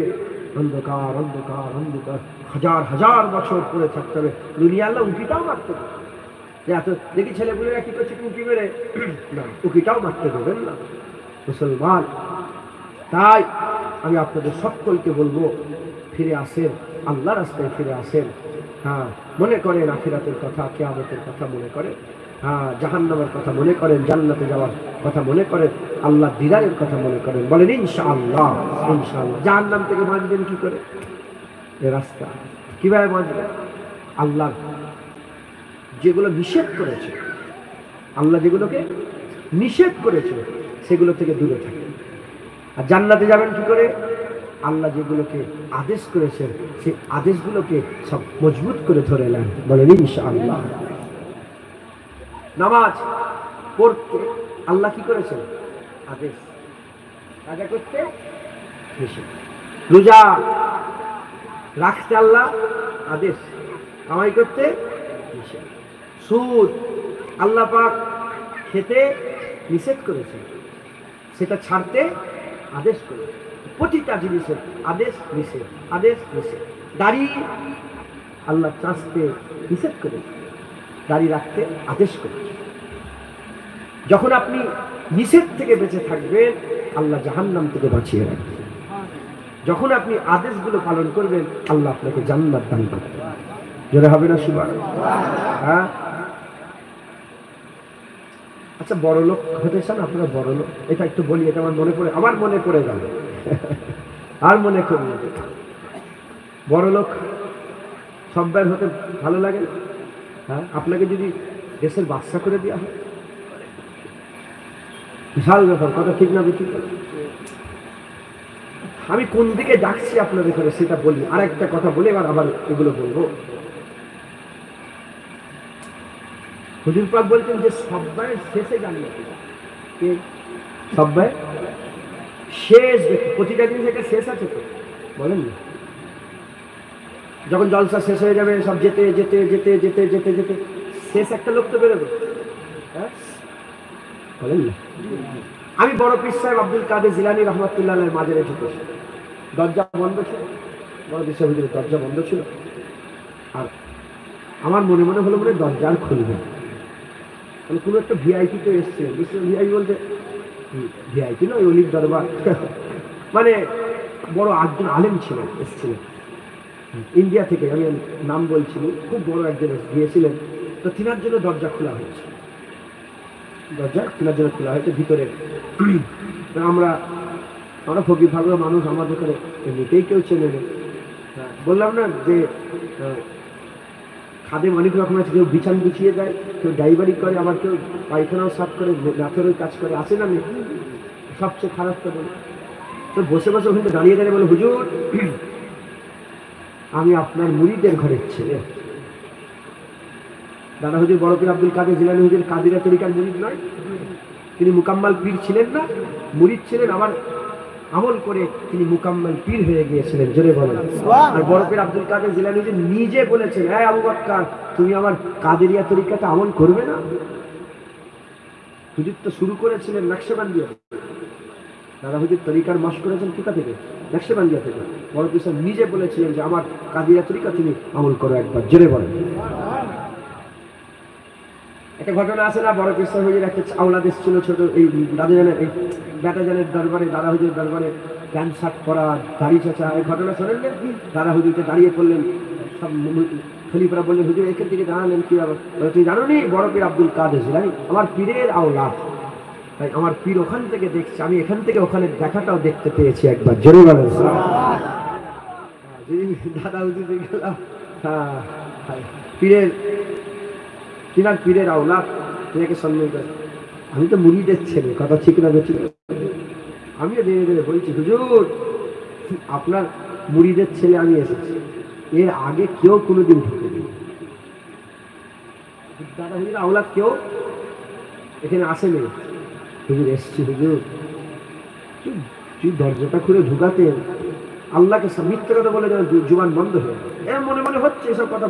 অন্ধকার অন্ধকার অন্ধকার, হাজার হাজার বছর পরে থাকতে হবে। দুনিয়া আল্লাহ উঁকিটাও মারতে দেবে। এত দেখি ছেলেগুলোরা কি করছে, উঁকি মেরে না, উঁকিটাও মারতে দেবেন না মুসলমান। তাই আমি আপনাদের সকলকে বলবো, ফিরে আসেন, আল্লাহ রাস্তায় ফিরে আসেন। হ্যাঁ, মনে করেন আখিরাতের কথা, কিয়ামতের কথা মনে করেন, হ্যাঁ জাহান্নামের কথা মনে করেন, জান্নাতে যাওয়ার কথা মনে করেন, আল্লাহ দিদারের কথা মনে করেন, বলেন ইনশাআল্লাহ ইনশাআল্লাহ। জাহান্নাম থেকে বাঁচবেন কি করে? এই রাস্তা কিভাবে বাঁচবেন? আল্লাহ যেগুলো নিষেধ করেছে, আল্লাহ যেগুলোকে নিষেধ করেছে সেগুলো থেকে দূরে থাকে। আর জান্নাতে যাবেন কি করে? আল্লাহ যেগুলোকে আদেশ করেছেন সেই আদেশগুলোকে সব মজবুত করে ধরে নেন, বলেন ইনশাআল্লাহ। নামাজ পড়তে আল্লাহ কি করেছেন? আদেশ। কাজা করতে নিষেধ। রোজা রাখতে আল্লাহ আদেশ, কামাই করতে নিষেধ। সুদ আল্লাহ পাক খেতে নিষেধ করেছে, সেটা ছাড়তে আদেশ করেছে। প্রতিটা জিনিসের আদেশ নিষেধ, আদেশ নিষেধ। দাড়ি আল্লাহ চাষতে নিষেধ করেছে, দাড়ি রাখতে আদেশ করেছে। যখন আপনি নিষেধ থেকে বেঁচে থাকবেন আল্লাহ জাহান্নাম থেকে বাঁচিয়ে রাখবেন। যখন আপনি আদেশগুলো পালন করবেন আল্লাহ আপনাকে জান্নাত দান করবেন। জোরে হবে না সুবহানাল্লাহ? হ্যাঁ। আচ্ছা, বড় লোক হতে চান আপনারা? বড় লোক, এটা একটু বলি, এটা আমার মনে পড়ে গেল আর মনে করুন। বড় লোক সব্বার হতে ভালো লাগে? হ্যাঁ। আপনাকে যদি দেশের বাদশা করে দেওয়া হয়, বিশাল ব্যাপার, কথা ঠিক না বেঠিক? আমি কোন দিকে ডাকছি আপনাদের ঘরে সেটা বলি। আর একটা কথা বলে আবার এগুলো বলবো। হুজুর পাক বলছেন যে সব্বায়ের শেষে জান্নাত। কে সব্বায়? শেষ ব্যক্তি। প্রতিটা জিনিস একটা শেষ আছে তো, বলেন না? যখন জলসা শেষ হয়ে যাবে, সব যেতে যেতে যেতে যেতে যেতে যেতে শেষ একটা লোক তো বেরোবে, হ্যাঁ, বলেন না? আমি বড় পীর সাহেব আব্দুল কাদের জিলানী রহমাতুল্লাহের মাজারে ঢুকেছি, দরজা বন্ধ ছিল, বড় পীর সাহেব হুজুরের দরজা বন্ধ ছিল। আর আমার মনে মনে হলো মনে দরজা আর খুলবে, মানে কোনো একটা ভিআইপি তো এসছে। ভিআইপি বলতে ভিআইপি নয়, অলির দরবার মানে বড় একজন আলেম ছিলেন, এসেছিলেন ইন্ডিয়া থেকে, আমি নাম বলছিলাম, খুব বড় একজন গিয়েছিলেন। তো তিনার জন্য দরজা খোলা হয়েছে, দরজা তিনার জন্য খোলা হয়েছে ভিতরে। আমরা ফকির ভাগের মানুষ, আমাদের ওখানে এমনিতেই কেউ চেনে নেই। বললাম না যে খাদে অনেক রকম আছে, কেউ বিছান গুছিয়ে দেয়, কেউ ড্রাইভারি করে, আবার কেউ পায়খানাও সাফ করে, নাথেরও কাজ করে, আসে না নেই? সবচেয়ে খারাপ তো বলে। তো বসে বসে ওখানে দাঁড়িয়ে দাঁড়িয়ে বলে, হুজুর আমি আপনার মুরিদের ঘরের ছেলে। দাদা হুজুর বড় পীর আব্দুল কাদের জিলানী হুজুর কাদিরা তরিকার মুরিদ নয়, তিনি মুকাম্মাল পীর ছিলেন না, মুরিদ ছিলেন। আবার আমল করে তিনি মুকাম্মাল পীর হয়ে গিয়েছিলেন, জোরে বলেন। আর বড় পীর আব্দুল কাদের জিলানী হুজুর নিজে বলেছেন, হ্যাঁ আবু বকর, তুমি আমার কাদেরিয়া তরিকাতে আমল করবে না? হুজুর তো শুরু করেছিলেন নকশবন্দিয়া, দাদা হুজুর তরিকার মাস করেছেন কোথা থেকে? নকশবন্দিয়া থেকে। বড় পীর সাহেব নিজে বলেছিলেন যে আমার কাদিরিয়া তরিকা তুমি আমল করো একবার, জোরে বলেন। একটা ঘটনা আছে না, বড় পীর সাহেব হুজুর একটা আওলাদ এসেছিল ছোট, এই দাদাজানের এই বেটাজানের দরবারে, দাদা হুজুর দরবারে, প্যান্ট শার্ট পরা, দাড়ি চাচা। এই ঘটনা শোনেন না? দাদা হুজুরকে দাঁড়িয়ে পড়লেন, সব খলিফারা বললেন, হুজুর এখান থেকে দাঁড়ালেন কি আবার? তুই জানো নি বড় পীর আব্দুল কাদের জিলানী আমার পীরের আওলাদ, তাই আমার পীর ওখান থেকে দেখছি, আমি এখান থেকে ওখানে দেখাটাও দেখতে পেয়েছি একবার, জোরে বলেন। দাদা হুজুর গেলাম, হ্যাঁ পীরের, তিনার পীরের আওলাদ, তিনাকে সম্মান করে। আমি তো মুরিদের ছেলে, কথা ঠিক না বেঠিক? আমিও ধীরে ধীরে বলছি, হুজুর আপনার মুরিদের ছেলে আমি এসেছি, এর আগে কেউ কোনোদিন ঢুকে দিই দাদা হুজুর আওলাদ কেউ এখানে আসেনি। হুজুর এসছি, হুজুর তুই দরজাটা খুলে ঢুকাতেন, আল্লাহকে মিথ্যে কথা বলে যেন জুবান বন্ধ হয়ে যায়। মনে মনে হচ্ছে এসব কথা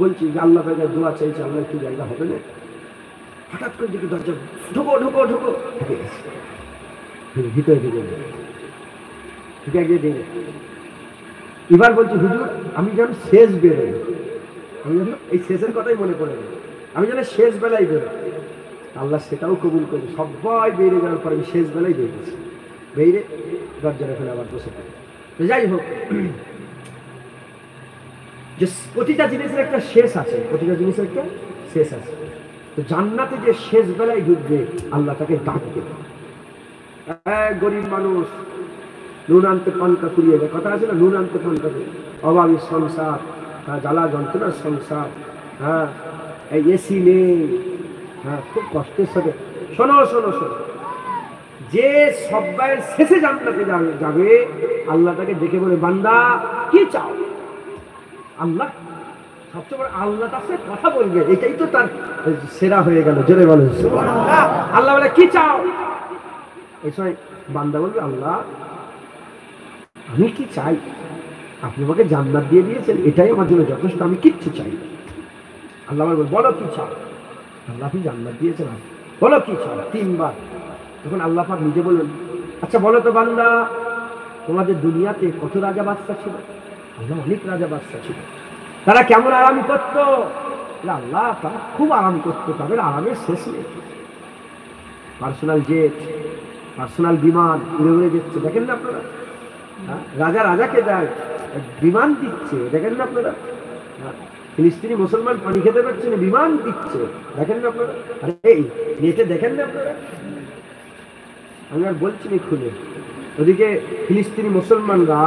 বলছি যে আল্লাহ ভাইয়ের দোয়া চাইছে, আল্লাহ একটু জায়গা হবে না। হঠাৎ করে দেখি দরজা ঢুকো ঢুকো ঢুকো ঢুকে গেছে, ভিতরে ঢুকে গিয়ে এবার বলছি, হুজুর আমি যেন শেষ বেরোই, আমি যেন এই শেষের কথাই মনে পড়ে গেল, আমি যেন শেষ বেলায় বেরোই। আল্লাহ সেটাও কবুল করে, সবাই বেরিয়ে যাওয়ার পর আমি শেষ বেলায় বেরিয়েছি। বেরিয়ে দরজার এখানে আবার বসে পড়ে। যাই হোক, যে প্রতিটা জিনিসের একটা শেষ আছে, প্রতিটা জিনিসের একটা শেষ আছে। তো জান্নাতে যে শেষ বেলায় ঢুকবে আল্লাহ তাকে ডাকবে। গরিব মানুষ, নুন আনতে পান্তা কুড়িয়ে দেয়, কথা আছে না, নুন আনতে পান্তা কুড়িয়ে, অভাবী সংসার, জ্বালা যন্ত্রণার সংসার, হ্যাঁ এই এসি নেই, হ্যাঁ, খুব কষ্টের সাথে। শোনো শোনো শোনো, যে সব্বাইয়ের শেষে জান্নাতে যাবে, আল্লাহ তাকে দেখে বলে, বান্দা কি চাও? আল্লাহ সবচেয়ে বড়, আল্লাহ তার সাথে কথা বলবে, এটাই তো তার সেরা হয়ে গেল। জোরে বলে সুবহানাল্লাহ। আল্লাহ বলে, কি চাও? এই সময় বান্দা বলবে, আল্লাহ আমি কি চাই? আপনি আমাকে জান্নাত দিয়ে দিয়েছেন, এটাই আমার জন্য যথেষ্ট, আমি কিচ্ছু চাই না। আল্লাহ বলবে, বলো কি চাও? আল্লাহ আপনি জান্নাত দিয়েছেন, বলো কি চাও? 3 বার। তখন আল্লাহ পাক নিজে বললেন, আচ্ছা বলো তো বান্দা, তোমাদের দুনিয়াতে কত রাজা বাদশা ছিল? আল্লাহ অনেক রাজা বাদশা ছিল। তারা কেমন আরাম করতো? আল্লাহ তারা খুব আরাম করতো, তাদের আরামের শেষ নেই। পার্সোনাল জেট, পার্সোনাল বিমান উড়ে উড়ে যাচ্ছে, দেখেন না আপনারা? রাজা রাজাকে দেয়, বিমান দিচ্ছে, দেখেন না আপনারা? ফিলিস্তিনি মুসলমান পানি খেতে পারছে না, বিমান দিচ্ছে, দেখেন না আপনারা? আরে এই নেটে দেখেন না আপনারা? আমি আর বলছি না খুলে, ওদিকে ফিলিস্তিনি মুসলমানরা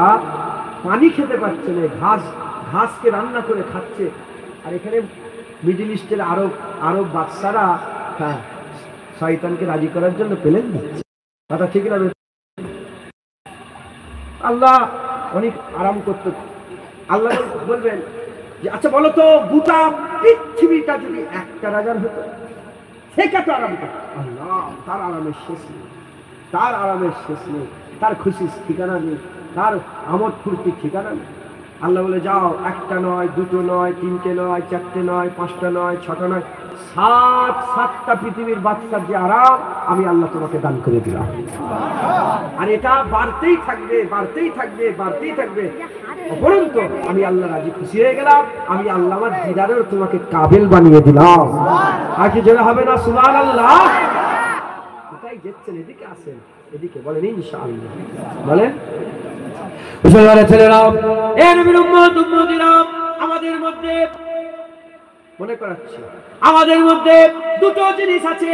পানি খেতে পারছে না, ঘাসকে রান্না করে খাচ্ছে, আর এখানে মিডল ইস্টের আরব বাদশারা শয়তানকে রাজি করার জন্য প্লেন দিচ্ছে। কথা ঠিক না? আল্লাহ অনেক আরাম করতে। আল্লাহ বলবেন যে আচ্ছা বলো তো, গোটা পৃথিবীটা যদি একটা রাজার হতো, সে কত আরাম করত? আল্লাহ তার আরামের শেষ নেই, তার আরামের শেষ নেই, তার খুশির ঠিকানা নেই, তার আমোদ ফুর্তির ঠিকানা নেই। আল্লাহ বলে, যাও, একটা নয়, দুটো নয়, তিনটে নয়, চারটে নয়, পাঁচটা নয়, ছটা নয়, 7টা পৃথিবীর বাচ্চার যে আরাম আমি আল্লাহ তোমাকে দান করে দিলাম। আর এটা বাড়তেই থাকবে, বাড়তেই থাকবে, বাড়তেই থাকবে, অপরন্তু আমি আল্লাহ রাজি খুশি হয়ে গেলাম, আমি আল্লাহ আমার দিদারেও তোমাকে কাবিল বানিয়ে দিলাম। আর কি জোরে হবে না সুবহানাল্লাহ? কোথায় যাচ্ছেন? এদিকে আসেন, এদিকে বলেন ইনশাআল্লাহ, বলেন। মুসলমানের ছেলেরা, এ নবীর উম্মত উম্মতিরা, আমাদের মধ্যে মনে করাচ্ছি, আমাদের মধ্যে দুটো জিনিস আছে।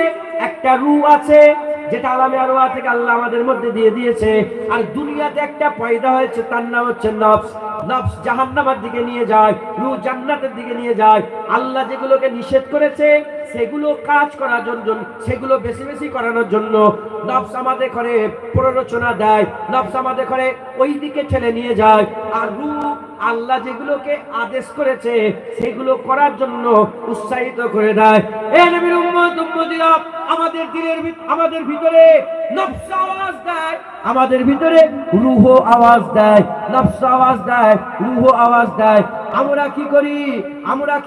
একটা রূহ আছে, যেটা আলামে আরওয়াহ থেকে আল্লাহ আমাদের মধ্যে দিয়ে দিয়েছে, আর দুনিয়াতে একটা পয়দা হয়েছে, তার নাম হচ্ছে নফস। নফস জাহান্নামের দিকে নিয়ে যায়, রূহ জান্নাতের দিকে নিয়ে যায়। আল্লাহ যেগুলোকে নিষেধ করেছে সেগুলো কাজ করার জন্য, সেগুলো বেশি বেশি করানোর জন্য নফস আমাদের করে প্ররোচনা দেয়, নফস আমাদের করে ওই দিকে ঠেলে নিয়ে যায়। আর রূহ আল্লাহ যেগুলোকে আদেশ করেছে সেগুলো করার জন্য উৎসাহিত করে দেয়। এ নবীর উম্মত উম্মতিরা, আমাদের ভিতরে নফস আওয়াজ দেয়, আমাদের ভিতরে রূহ আওয়াজ দেয়, নফস আওয়াজ দেয়, রূহ আওয়াজ দেয়। আমরা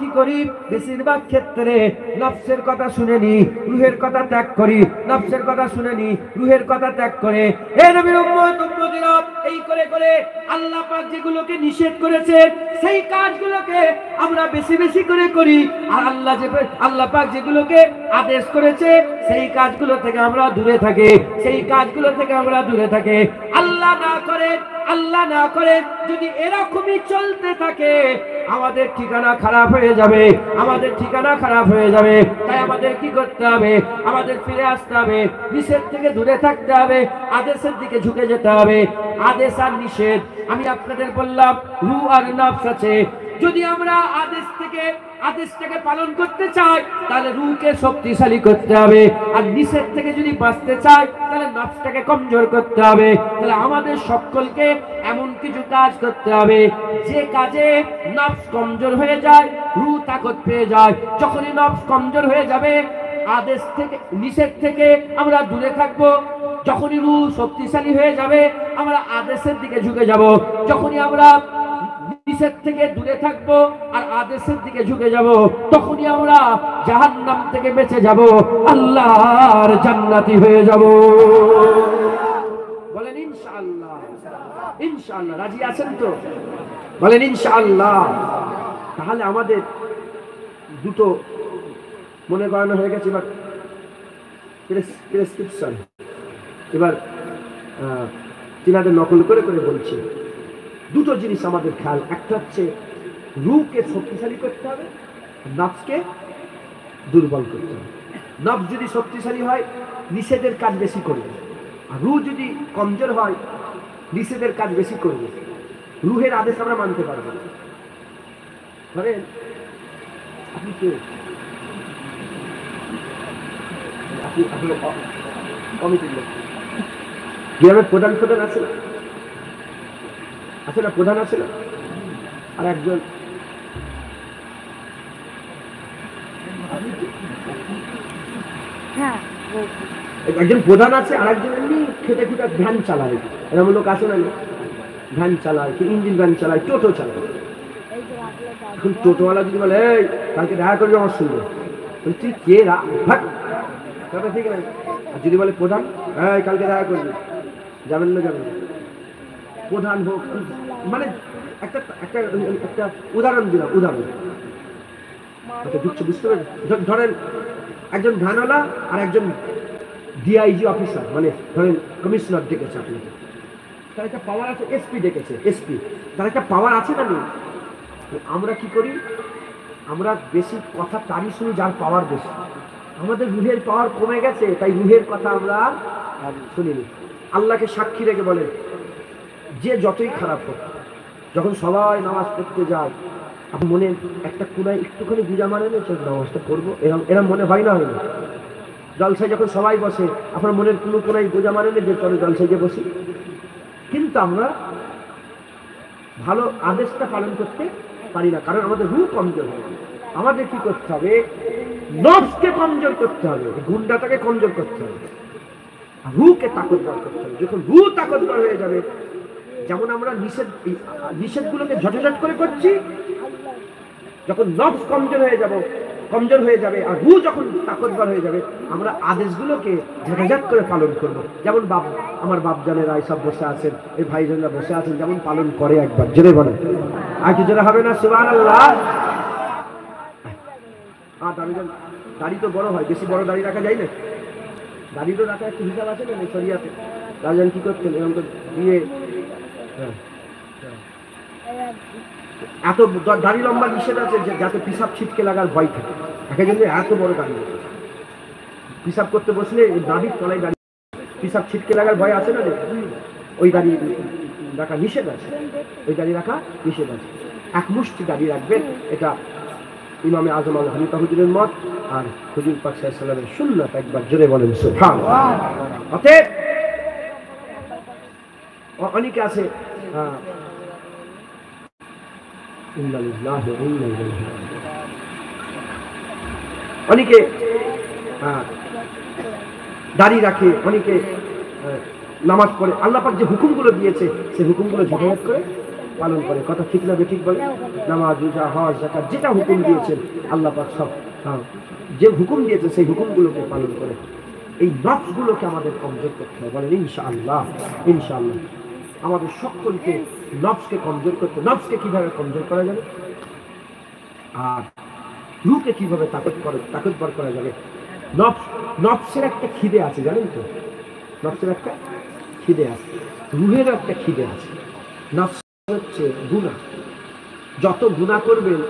কি করি? বেশিরভাগ ক্ষেত্রে নফসের কথা শুনে নি, রূহের কথা ত্যাগ করি, নফসের কথা শুনে নি, রূহের কথা ত্যাগ করে। হে নবীর উম্মত উম্মতিরা, এই করে করে আল্লাহ পাক যেগুলোকে নিষেধ করেছে সেই কাজগুলোকে আমরা বেশি বেশি করে করি, আর আল্লাহ পাক যেগুলোকে আদেশ করেছে সেই কাজগুলো থেকে আমরা দূরে থাকি, সেই কাজগুলো থেকে আমরা দূরে থাকি। আল্লাহ না করে যদি এরকমই চলতে থাকে, আমাদের ঠিকানা খারাপ হয়ে যাবে, আমাদের ঠিকানা খারাপ হয়ে যাবে। তাই আমাদের কি করতে হবে? আমাদের ফিরে আসতে হবে, নিষেধ থেকে দূরে থাকতে হবে, আদেশের দিকে ঝুঁকে যেতে হবে। আদেশ আর নিষেধ, আমি আপনাদের বললাম রূহ আর নফস আছে। যদি আমরা আদেশটাকে পালন করতে চাই তাহলে রূহকে শক্তিশালী করতে হবে, আর নিষেধ থেকে যদি বাঁচতে চাই তাহলে নফসটাকে কমজোর করতে হবে। তাহলে আমাদের সকলকে এমন কিছু কাজ করতে হবে যে কাজে নফস কমজোর হয়ে যায়, রূহ তাকত পেয়ে যায়। যখনই নফস কমজোর হয়ে যাবে, আদেশ থেকে নিষেধ থেকে আমরা দূরে থাকবো। যখনই রূহ শক্তিশালী হয়ে যাবে, আমরা আদেশের দিকে ঝুঁকে যাব। যখনই আমরা নিষেধ থেকে দূরে থাকবো আর আদেশের দিকে ঝুঁকে যাব, তখনই আমরা জাহান্নাম থেকে বেঁচে যাব, আল্লাহর জান্নাতি হয়ে যাব। বলেন ইনশাআল্লাহ। ইনশাআল্লাহ রাজি আছেন তো? বলেন ইনশাআল্লাহ। তাহলে আমাদের দুটো মনে করানো হয়ে গেছে। এবার প্রেসক্রিপশন, এবার তিনাদের নকল করে করে বলছি। দুটো জিনিস আমাদের খেয়াল, একটা হচ্ছে রূহকে শক্তিশালী করতে হবে, নফসকে দুর্বল করতে হবে। নফস যদি শক্তিশালী হয় নিষেধের কাজ বেশি করবে, আর রূহ যদি কমজোর হয় নিষেধের কাজ বেশি করবে। রূহের আদেশ আমরা মানতে পারবো না। ধরেন আপনি কে? কমিটির লোক গ্রামের প্রধান প্রধান আছে না, আছে না, প্রধান আছে না, আর একজন একজন প্রধান আছে, আর একজন এমনি খেটে খুঁটে ভ্যান চালায়, এরকম লোক আছে না, ভ্যান চালায়, ইঞ্জিন ভ্যান চালায়, টোটো চালায়। এখন টোটোওয়ালা যদি বলে এই কালকে দেখা করবি আমার সঙ্গে, তুই কে ভাগ, ঠিক আছে। আর যদি বলে প্রধান এই কালকে দেখা করবি, যাবেন না যাবেন, প্রধান হোক, মানে একটা একটা একটা উদাহরণ দিলাম, উদাহরণ বুঝতে পারবেন। ধরেন একজন ভ্যানওয়ালা আর একজন ডিআইজি অফিসার, মানে ধরেন কমিশনার ডেকেছে আপনাকে, তার একটা পাওয়ার আছে, এসপি ডেকেছে, এসপি, তার একটা পাওয়ার আছে না নেই? আমরা কি করি, আমরা বেশি কথা তারই শুনি যার পাওয়ার বেশি। আমাদের রুহের পাওয়ার কমে গেছে, তাই রুহের কথা আমরা আর শুনিনি। আল্লাহকে সাক্ষী রেখে বলেন, যে যতই খারাপ হোক, যখন সবাই নামাজ পড়তে যায়, আপনি মনে একটা কোনায় একটুখানি গুজা মারে না, নামাজটা করবো, এরকম এরকম মনে হয় না, হয় না? জলসায় যখন সবাই বসে, আপনার মনের কোনো কোনায় গোজা মারে না যে চলো জলসায় গিয়ে বসি, কিন্তু আমরা ভালো আদেশটা পালন করতে পারি না, কারণ আমাদের রূহ কমজোর হয়। আমাদের কি করতে হবে, নফসকে কমজোর করতে হবে, গুন্ডাটাকে কমজোর করতে হবে, রূহকে তাকতবর করতে হবে। যখন রূহ তাকতবর হয়ে যাবে, যেমন আমরা নিষেধগুলোকে ঝটঝট করে করছি, যখন নফস কমজোর হয়ে যাবে আর রূহ যখন তাকতবর হয়ে যাবে, আমরা আদেশগুলোকে ঝটঝট করে পালন করব। যেমন আমার বাপজানেরা সব বসে আছেন, এই ভাইজানরা বসে আছেন, যেমন পালন করে, একবার জোরে বলেন, আর কি জোরে হবে না সুবহানাল্লাহ। আর দাড়ি তো বড় হয়, বেশি বড় দাড়ি রাখা যায় না, দাড়ি তো রাখা একটু হিসাব আছে না শরিয়াতে। রাজান কি করতেন, এরকম তো দিয়ে এত দাড়ি লম্বা নিষেধ আছে যাতে পিসাব ছিটকে লাগার ভয় থাকে, একে জন্য এত বড় দাড়ি। পিসাব করতে বসলে নাভির তলায় দাঁড়িয়ে পিসাব ছিটকে লাগার ভয় আছে না, ওই দাড়ি রাখা নিষেধ আছে, ওই দাড়ি রাখা নিষেধ আছে। এক মুষ্টি দাড়ি রাখবেন, এটা ইমামে আজম আল হানিফা হুজুরের মত, আর হুজুর পাক সাল্লাল্লাহু আলাইহি ওয়াসাল্লামের সুন্নাত। একবার জোরে বলেন সুবহানাল্লাহ। অতএব অনেকে আছে অনেকে দাড়ি রাখে, অনেকে নামাজ পড়ে, আল্লাহ পাক যে হুকুমগুলো দিয়েছে সেই হুকুমগুলো যথাযথ করে পালন করে। কথা ঠিক না বেঠিক বলে? নামাজ, রোজা, হজ, যাকাত, যেটা হুকুম দিয়েছেন আল্লাহ পাক সব যে হুকুম দিয়েছে সেই হুকুমগুলোকে পালন করে। এই নফসগুলোকে আমাদের কমজোর করতে হবে, বলেন ইনশাআল্লাহ। ইনশাআল্লাহ আমাদের সকলকে নফসকে কমজোর করতে। নফসকে কিভাবে কমজোর করা যাবে আর রূহকে কিভাবে তাকতবর করা যাবে? নফসের একটা খিদে আছে, জানেন তো? নফসের একটা খিদে আছে, রুহেরও একটা খিদে আছে। নফস হচ্ছে গুনাহ, যত গুনাহ করবেন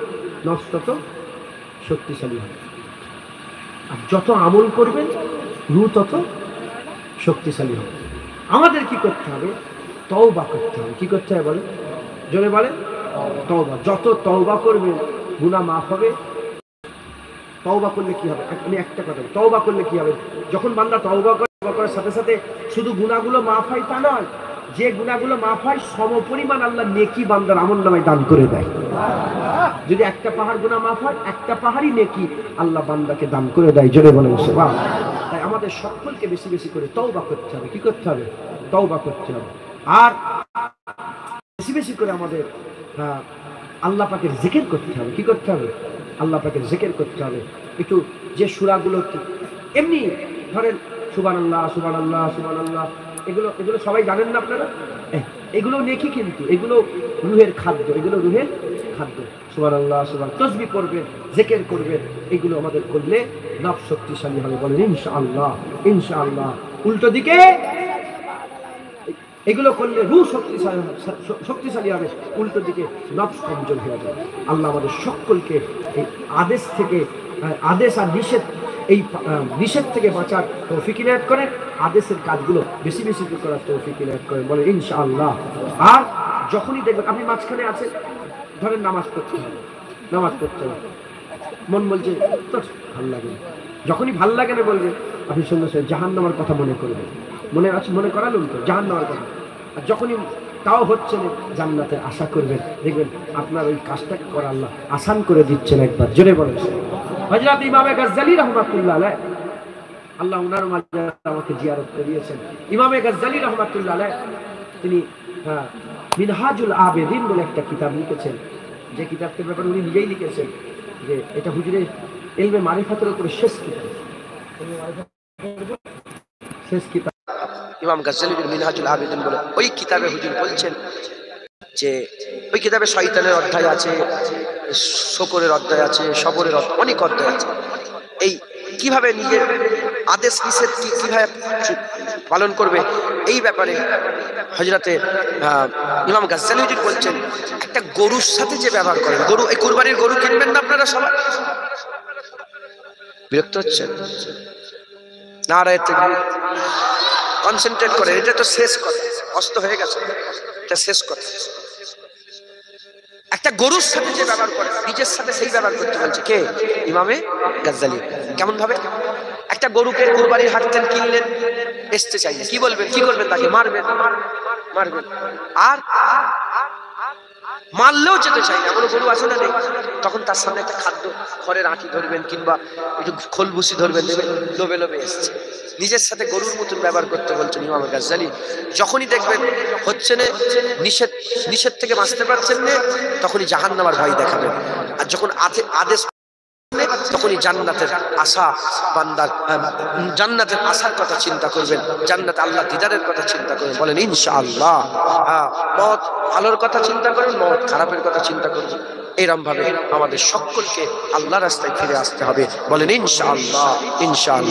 নফস তত শক্তিশালী হবে, আর যত আমল করবেন রূহ তত শক্তিশালী হবে। আমাদের কি করতে হবে? তওবা করতে হবে। কি করতে হবে বলেন, জোরে বলেন, তওবা। যত তওবা করবেন গুনাহ মাফ হবে। তওবা করলে কি হবে? আমি একটা কথা, তওবা করলে কি হবে? যখন বান্দা তওবা করার সাথে সাথে শুধু গুনাহগুলো মাফ হয় তা নয়, যে গুনাহগুলো মাফ হয় সমপরিমাণ আল্লাহ নেকি বান্দার আমলনামায় দান করে দেয়। যদি একটা পাহাড় গুনাহ মাফ হয়, একটা পাহাড়ই নেকি আল্লাহ বান্দাকে দান করে দেয়। জোরে বলেন সুবহানাল্লাহ। তাই আমাদের সকলকে বেশি বেশি করে তওবা করতে হবে। কি করতে হবে? তওবা করতে হবে। আর বেশি বেশি করে আমাদের আল্লাহ পাকের জিকির করতে হবে। কি করতে হবে? আল্লাহ পাকের জিকির করতে হবে। একটু যে সূরাগুলো এমনি ধরেন সুবহানাল্লাহ, সুবহানাল্লাহ, সুবহানাল্লাহ, এগুলো সবাই জানেন না আপনারা? এগুলো নেকি, কিন্তু এগুলো রুহের খাদ্য, এগুলো রুহের খাদ্য। সুবহানাল্লাহ, সুবহান, তাসবিহ করবেন, জিকির করবেন, এগুলো আমাদের করলে নফস শক্তিশালী হবে। বলেন ইনশাআল্লাহ। ইনশাআল্লাহ। উল্টো দিকে এগুলো করলে রূহ শক্তিশালী হবে, উল্টো দিকে নফস কমজোর হয়ে যাবে। আল্লাহ আমাদের সকলকে এই আদেশ আর নিষেধ থেকে বাঁচার তৌফিক ইনায়াত করেন, আদেশের কাজগুলো বেশি বেশি করার তৌফিক ইনায়াত করেন। বলে ইনশাআল্লাহ। আর যখনই দেখবেন আপনি মাঝখানে আছেন, ধরেন নামাজ পড়তে হবে, মন বলছে তো ভাল লাগে না, যখনই ভাল লাগে না বলবেন আপনি শুনছেন জাহান্নামের কথা মনে করবেন, মনে আছে, মনে করালুন তো জাহান্নামের কথা। আর যখনই তাও হচ্ছে না, জান্নাতের আশা করবেন, দেখবেন আপনার ওই কাজটা করা আল্লাহ আসান করে দিচ্ছেন। একবার জোরে বলেন। হযরত ইমাম গাজ্জালী রাহমাতুল্লাহ আলাইহি, আল্লাহ ওনার মাঝে আমাকে জিয়ারত করিয়েছেন। ইমাম গাজ্জালী রাহমাতুল্লাহ আলাইহি তিনি মিনহাজুল আবেদিন বলে একটা কিতাব লিখেছেন, যে কিতাবটির ব্যাপারে উনি নিজেই লিখেছেন যে এটা হুজুরের ইলমে মারিফাতের উপরে শেষ কিতাব, শেষ কিতাব ইমাম গাজ্জালীর মিনহাজুল আবেদিন বলে ওই কিতাবে হুজুর বলছেন যে ওই কিতাবে শয়তানের অধ্যায় আছে, শকরের অধ্যায় আছে, সবরের অনেক অধ্যায় আছে। এই কিভাবে নিজের আদেশ নিষেধ কিভাবে পালন করবে এই ব্যাপারে হযরতে ইমাম গাজ্জালী হুজুর বলছেন, একটা গরুর সাথে যে ব্যবহার করেন, গরু, এই কুরবানির গরু কিনবেন না আপনারা সবাই? বিরক্ত হচ্ছেন? নারায়ে তাকবীর, কনসেন্ট্রেট করেন, এটা তো শেষ কথা, অস্ত হয়ে গেছে, এটা শেষ কথা। একটা গরুর সাথে যে ব্যবহার করে নিজের সাথে সেই ব্যবহার করতে বলছে কে? ইমামে গাজ্জালী। কেমন ভাবে? একটা গরুকে কুরবানির হাট থেকে কিনলেন, বেচতে চাইলে কি বলবেন, কি করবেন? তাকে মারবেন, মারবেন। আর মারলেও যেতে চাই না, এমন গরু আছে না নেই? তখন তার সামনে একটা খাদ্য খড়ের আঁটি ধরবেন কিংবা একটু খোলবুসি ধরবেন, দেবেন, লোভে লোভে এসছে। নিজের সাথে গরুর মতন ব্যবহার করতে বলছেন ইমাম গাজ্জালী। যখনই দেখবেন হচ্ছে না, নিষেধ থেকে বাঁচতে পারছেন না, তখনই জাহান্নামের ভয় দেখাবেন। আর যখন আদেশ তখনই জান্নাতের আশা, বান্দার জান্নাতের আশার কথা চিন্তা করবেন, জান্নাত আল্লাহ দিদারের কথা চিন্তা করবেন। বলেন ইনশাআল্লাহ। মত ভালোর কথা চিন্তা করেন, মত খারাপের কথা চিন্তা করবেন। এরকম ভাবে আমাদের সকলকে আল্লাহর রাস্তায় ফিরে আসতে হবে। বলেন ইনশাআল্লাহ, ইনশাআল্লাহ।